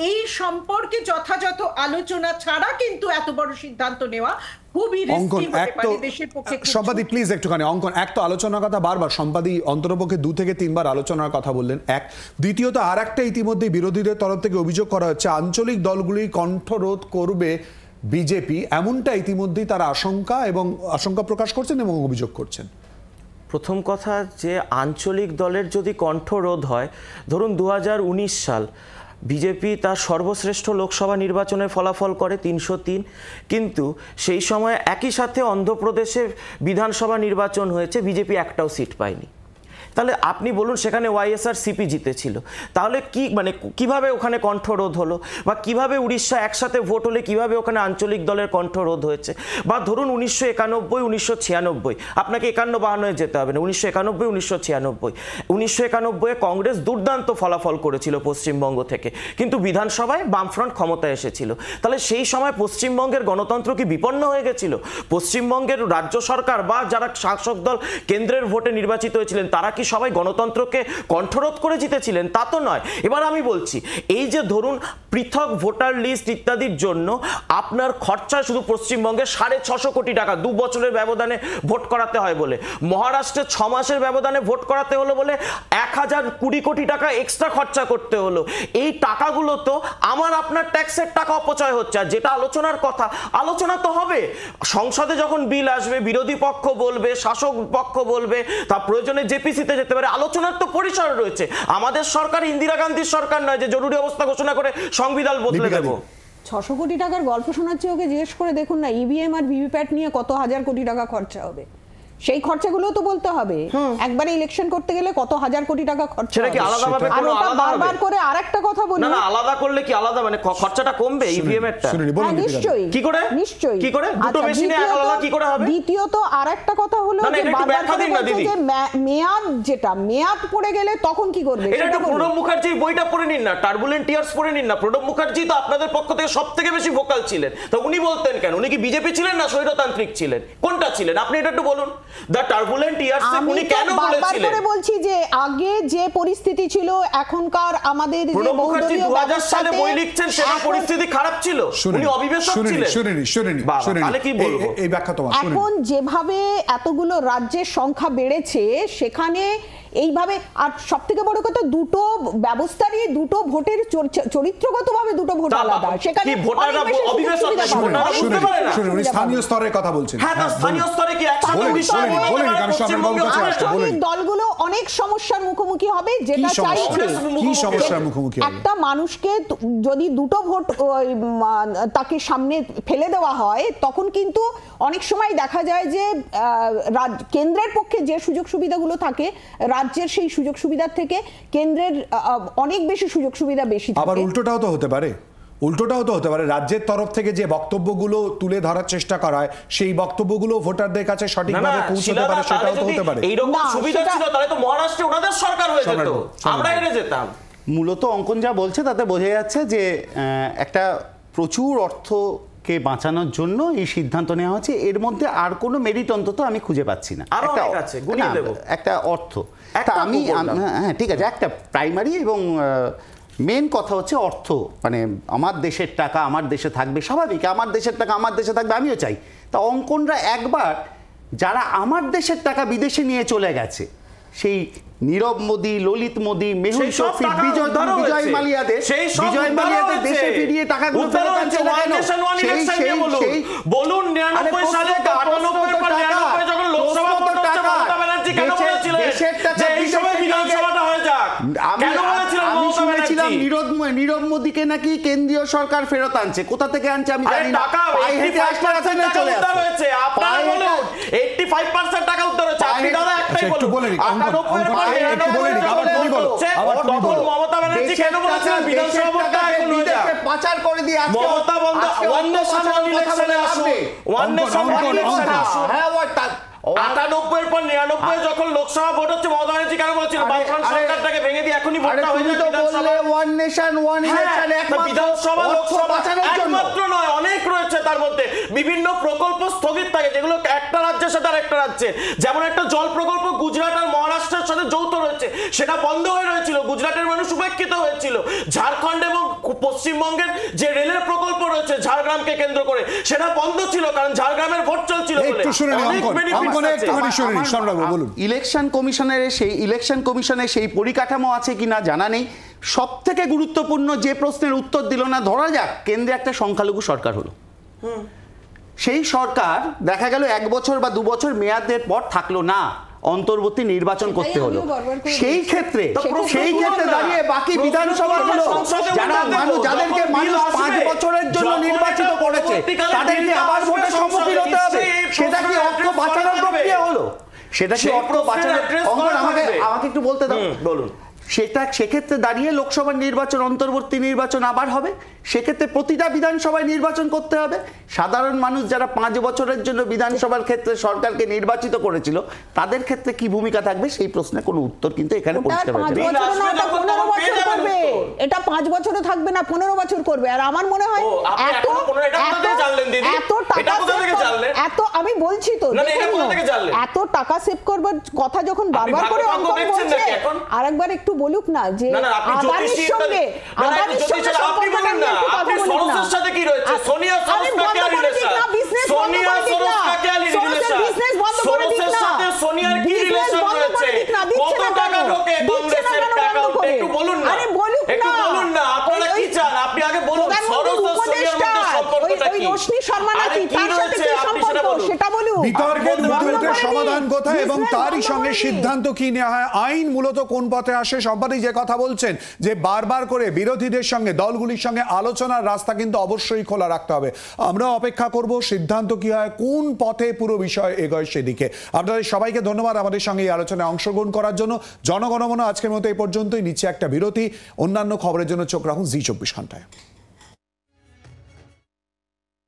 S9: এই সম্পর্কে যথাযথ আলোচনা ছাড়া কিন্তু এত বড় সিদ্ধান্ত নেওয়া খুবই রিস্কি হতে পারে দেশের পক্ষে।
S1: সম্পাদি প্লিজ একটুখানি অঙ্কন, এক তো আলোচনার কথা বারবার সম্পাদি অন্তরপক্ষে 2 থেকে 3 বার আলোচনার কথা বললেন, এক। দ্বিতীয়ত আর একটা ইতিমধ্যে বিরোধীদের তরফ থেকে অভিযোগ করা হচ্ছে আঞ্চলিক দলগুলি কণ্ঠরোধ করবে বিজেপি, এমনটা ইতিমধ্যেই তারা আশঙ্কা প্রকাশ করছেন এবং অভিযোগ করছেন।
S8: প্রথম কথা যে আঞ্চলিক দলের যদি কণ্ঠরোধ হয়, ধরুন 2019 সাল বিজেপি তার সর্বশ্রেষ্ঠ লোকসভা নির্বাচনের ফলাফল করে 303, কিন্তু সেই সময় একই সাথে অন্ধ্রপ্রদেশে বিধানসভা নির্বাচন হয়েছে, বিজেপি একটাও সিট পায়নি। তাহলে আপনি বলুন সেখানে ওয়াইএসআরসিপি জিতেছিল, তাহলে কি মানে কিভাবে ওখানে কণ্ঠরোধ হলো, বা কিভাবে উড়িষ্যা একসাথে ভোট হলে কিভাবে ওখানে আঞ্চলিক দলের কণ্ঠরোধ হয়েছে, বা ধরুন 1991, 1996, আপনাকে 51-52 যেতে হবে না, 1991, 1996, 1991 কংগ্রেস দুর্দান্ত ফলাফল করেছিল পশ্চিমবঙ্গ থেকে, কিন্তু বিধানসভায় বামফ্রন্ট ক্ষমতায় এসেছিল। তাহলে সেই সময় পশ্চিমবঙ্গের গণতন্ত্র কি বিপন্ন হয়ে গেছিল? পশ্চিমবঙ্গের রাজ্য সরকার বা যারা শাসক দল কেন্দ্রের ভোটে নির্বাচিত হয়েছিলেন তারা কি সবাই গণতন্ত্রকে কণ্ঠরোধ করে জিতেছিলেন? তা তো নয়। এবার আমি বলছি, এই যে ধরুন পৃথক ভোটার লিস্ট ইত্যাদির জন্য আপনার খরচা শুধু পশ্চিমবঙ্গে 650 কোটি টাকা 2 বছরের ব্যবধানে ভোট করাতে হয় বলে, মহারাষ্ট্রে 6 মাসের ব্যবধানে ভোট করাতে হলো বলে 1020 কোটি টাকা এক্সট্রা খরচা করতে হলো। এই টাকাগুলো তো আমার আপনার ট্যাক্সের টাকা অপচয় হচ্ছে। আর যেটা আলোচনার কথা, আলোচনা তো হবে সংসদে যখন বিল আসবে, বিরোধী পক্ষ বলবে, শাসক পক্ষ বলবে, তার প্রয়োজনে জেপিসিতে যেতে পারে, আলোচনার তো পরিসর রয়েছে। আমাদের সরকার ইন্দিরা গান্ধীর সরকার নয় যে জরুরি অবস্থা ঘোষণা করে সংবিধান বদলে দেব।
S14: 600 কোটি টাকার গল্প শোনাচ্ছি, ওকে জিজ্ঞেস করে দেখুন না ইভিএম আর ভিভিপ্যাট নিয়ে কত হাজার কোটি টাকা খরচা হবে, সেই খরচাগুলো তো বলতে হবে। একবারে ইলেকশন করতে গেলে কত হাজার কোটি টাকা খরচা,
S8: সেটা কি আলাদাভাবে কোনো আলাদা
S14: বারবার করে আরেকটা কথা বলি
S8: না, আলাদা করলে কি আলাদা মানে খরচাটা কমবে ইভিএম এরটা?
S14: নিশ্চয়ই।
S8: কি করে?
S14: নিশ্চয়ই।
S8: কি করে দুটো মেশিনে এক আলাদা কি করে হবে?
S14: দ্বিতীয়ত আরেকটা কথা হলো যে বারবার করে বলছে যে মেয়াদ, যেটা মেয়াদ পড়ে গেলে তখন কি করবে?
S8: এটা একটু প্রণব মুখার্জির বইটা পড়ে নিন না, টার্বুলেন্ট ইয়ার্স পড়ে নিন না। প্রণব মুখার্জি তো আপনাদের পক্ষ থেকে সবথেকে বেশি ভোকাল ছিলেন, তো উনি বলতেন কেন? উনি কি বিজেপি ছিলেন না স্বৈরতান্ত্রিক ছিলেন? কোনটা ছিলেন আপনি এটা একটু বলুন। দ্য টার্বুলেন্ট
S14: আমি বারবার করে বলছি যে আগে যে পরিস্থিতি ছিল, এখনকার আমাদের যে বহুদলীয়
S8: ব্যবস্থাতে বই লিখছেন সেটা পরিস্থিতি খারাপ ছিল, উনি অবিবেচক ছিলেন।
S1: তাহলে কি বলবো এই ব্যাখ্যা তোমার?
S14: এখন যেভাবে এতগুলো রাজ্যের সংখ্যা বেড়েছে সেখানে এইভাবে, আর সবথেকে বড় কথা দুটো ব্যবস্থারই দুটো ভোটের চরিত্রগতভাবে দুটো ভোট আলাদা, সেখানে
S1: স্থানীয় স্তরের কথা বলছেন।
S14: দলগুলো অনেক সমস্যার মুখোমুখি হবে, যেটা চাইছে একটা মানুষকে যদি দুটো ভোট তাকে সামনে ফেলে দেওয়া হয়, তখন কিন্তু অনেক সময় দেখা যায় যে কেন্দ্রের পক্ষে যে সুযোগ সুবিধাগুলো থাকে রাজ্যের সেই সুযোগ সুবিধার থেকে কেন্দ্রের অনেক বেশি সুযোগ সুবিধা বেশি।
S1: আবার উল্টোটাও তো হতে পারে, রাজ্যের তরফ থেকে যে বক্তব্যগুলো তুলে ধরার চেষ্টা করা হয় সেই বক্তব্যগুলো ভোটারদের কাছে সঠিকভাবে পৌঁছতে পারে, সেটাও তো হতে পারে।
S8: এইরকম সুবিধা ছিল তাহলে তো মহারাষ্ট্রে ওনাদের সরকার হয়ে যেত, আমরা হেরে যেতাম।
S6: মূলত অঙ্কন যা বলছে তাতে বোঝা যাচ্ছে যে একটা প্রচুর অর্থকে বাঁচানোর জন্য এই সিদ্ধান্ত নেওয়া হচ্ছে। এর মধ্যে আর কোনো মেরিট অন্তত আমি খুঁজে পাচ্ছি না। একটা অর্থ, আমি হ্যাঁ ঠিক আছে, একটা প্রাইমারি এবং মেন কথা হচ্ছে অর্থ, মানে আমার দেশের টাকা আমার দেশে থাকবে, স্বাভাবিক আমার দেশের টাকা আমার দেশে থাকবে, আমিও চাই। তা অঙ্কনরা একবার যারা আমার দেশের টাকা বিদেশে নিয়ে চলে গেছে, সেই নীরব মোদি, ললিত মোদি, মেহুল শফি, বিজয় মালিয়াদের দেশে ফিরিয়ে টাকাগুলো ফেরত আনছে না কেন?
S8: বলুন 99 সালে 98 পর 99 যখন লোকসভা ভোট হচ্ছে মমতা ব্যানার্জি কেন বলেছিলেন যে এই সময় বিধানসভাটা হয়ে যাক? কেন বলেছিলেন?
S6: আমি শুনেছিলাম নীরব মোদিকে নাকি কেন্দ্রীয় সরকার ফেরত আনছে, কোথা থেকে আনছে আমি জানি না।
S8: টাকা 85% টাকা উদ্ধার হয়েছে, আপনারা বলুন 85% টাকা উদ্ধার হয়েছে। আপনি দাদা একটাই বলুন, 98 পর মমতা ব্যানার্জি কেন বলেছিলেন বিধানসভা ভোটটা এখন হয়ে যাক?
S6: পাচার করে দিয়ে
S8: Mamata Bandyopadhyay one nation one ইলেকশনে আসুন, ওয়ান নেশন ওয়ান ইলেকশনে আসুন।
S6: হ্যাঁ
S8: 98 পর 99 যখন লোকসভা ভোট হচ্ছে মমতা ব্যানার্জি কেন বলছিল বামফ্রন্ট সরকারটাকে ভেঙে দিয়ে এখনই ভোটটা হয়ে যাবে বিধানসভা
S6: ওয়ান নেশন ওয়ান ইলেকশন একমাত্র
S8: বিধানসভা লোকসভা একমাত্র নয়, অনেক রয়েছে তার মধ্যে। বিভিন্ন প্রকল্প স্থগিত থাকে যেগুলো একটা রাজ্যের সাথে আরেকটা রাজ্যে, যেমন একটা জল প্রকল্প গুজরাট আর মহারাষ্ট্রের সাথে যৌথ রয়েছে, সেটা বন্ধ হয়ে রয়েছিল, গুজরাটের মানুষ উপেক্ষিত হয়েছিল। ঝাড়খণ্ড এবং পশ্চিমবঙ্গের যে রেলের প্রকল্প রয়েছে ঝাড়গ্রামকে কেন্দ্র করে, সেটা বন্ধ ছিল কারণ ঝাড়গ্রামের ভোট চলছিল বলে।
S6: ইলেকশন কমিশনের সেই পরিকাঠামো আছে কিনা জানা নেই। সব থেকে গুরুত্বপূর্ণ যে প্রশ্নের উত্তর দিল না, ধরা যাক কেন্দ্রে একটা সংখ্যালঘু সরকার হলো, সেই সরকার দেখা গেল 1 বছর বা 2 বছর মেয়াদের পর থাকলো না, অন্তর্বর্তী নির্বাচন করতে হলো। সেই ক্ষেত্রে দাঁড়িয়ে বাকি বিধানসভাগুলো যারা মানুষ, যাদেরকে মানুষ 5 বছরের জন্য নির্বাচিত করেছে, তাদেরকে আবার ভোটের সম্মুখীন হতে হবে। সেটা কি অর্থ বাঁচানোর প্রক্রিয়া হলো? সেটা কি অর্থ বাঁচানোর? আমাকে একটু বলতে দাও।
S8: বলুন।
S6: সেক্ষেত্রে দাঁড়িয়ে লোকসভার নির্বাচন, অন্তর্বর্তী নির্বাচন আবার হবে। সেক্ষেত্রে প্রতিটা বিধানসভায় নির্বাচন করতে হবে। সাধারণ মানুষ যারা 5 বছরের জন্য বিধানসভার ক্ষেত্রে সরকারকে নির্বাচিত করেছিল, তাদের ক্ষেত্রে কি ভূমিকা থাকবে সেই প্রশ্নে কোনো উত্তর কিন্তু এখানে পরিষ্কার হয়েছে।
S14: এটা 5 বছরও থাকবে না, 15 বছর করবে। আর আমার মনে হয় এত আমি বলছি তো, এত টাকা সেভ করবার কথা যখন বারবার করে অঙ্কন বলছে, আরেকবার একটু বলুক না যে আদানির সঙ্গে সম্পর্কটা নিয়ে একটু কথা বলুন না।
S8: সাথে কি রয়েছে? সোনিয়া সোরস কাকে রিলেশন? সোনিয়া সোরস কাকে রিলেশন? সোরসের সাথে সোনিয়ার কি রিলেশন রয়েছে? কত টাকা ঢোকে কংগ্রেসের অ্যাকাউন্টে? একটু বলুন না।
S14: আরে বলুন না,
S8: একটু বলুন না। আপনারা কি চান? আপনি আগে বলুন সোরস আর সোনিয়ার মধ্যে সম্পর্কটা কি?
S14: ওই রশ্মি শর্মা নাকি তার সাথে কি সম্পর্ক সেটা বলুন।
S1: বিতর্কের মুহূর্তে সমাধান কোথায় এবং তারই সঙ্গে সিদ্ধান্ত কি নেওয়া হয়, আইন মূলত কোন পথে আসে, সবারই যে কথা বলছেন যে বারবার করে বিরোধীদের সঙ্গে, দলগুলির সঙ্গে আলোচনার রাস্তা কিন্তু অবশ্যই খোলা রাখতে হবে। আমরা অপেক্ষা করব সিদ্ধান্ত কি হয়, কোন পথে পুরো বিষয় এগোয় সেদিকে। আপনাদের সবাইকে ধন্যবাদ আমাদের সঙ্গে এই আলোচনায় অংশগ্রহণ করার জন্য। জনগণমন আজকের মতো এই পর্যন্তই। নিচ্ছে একটা বিরতি। অন্যান্য খবরের জন্য চোখ রাখুন জি 24 ঘন্টায়।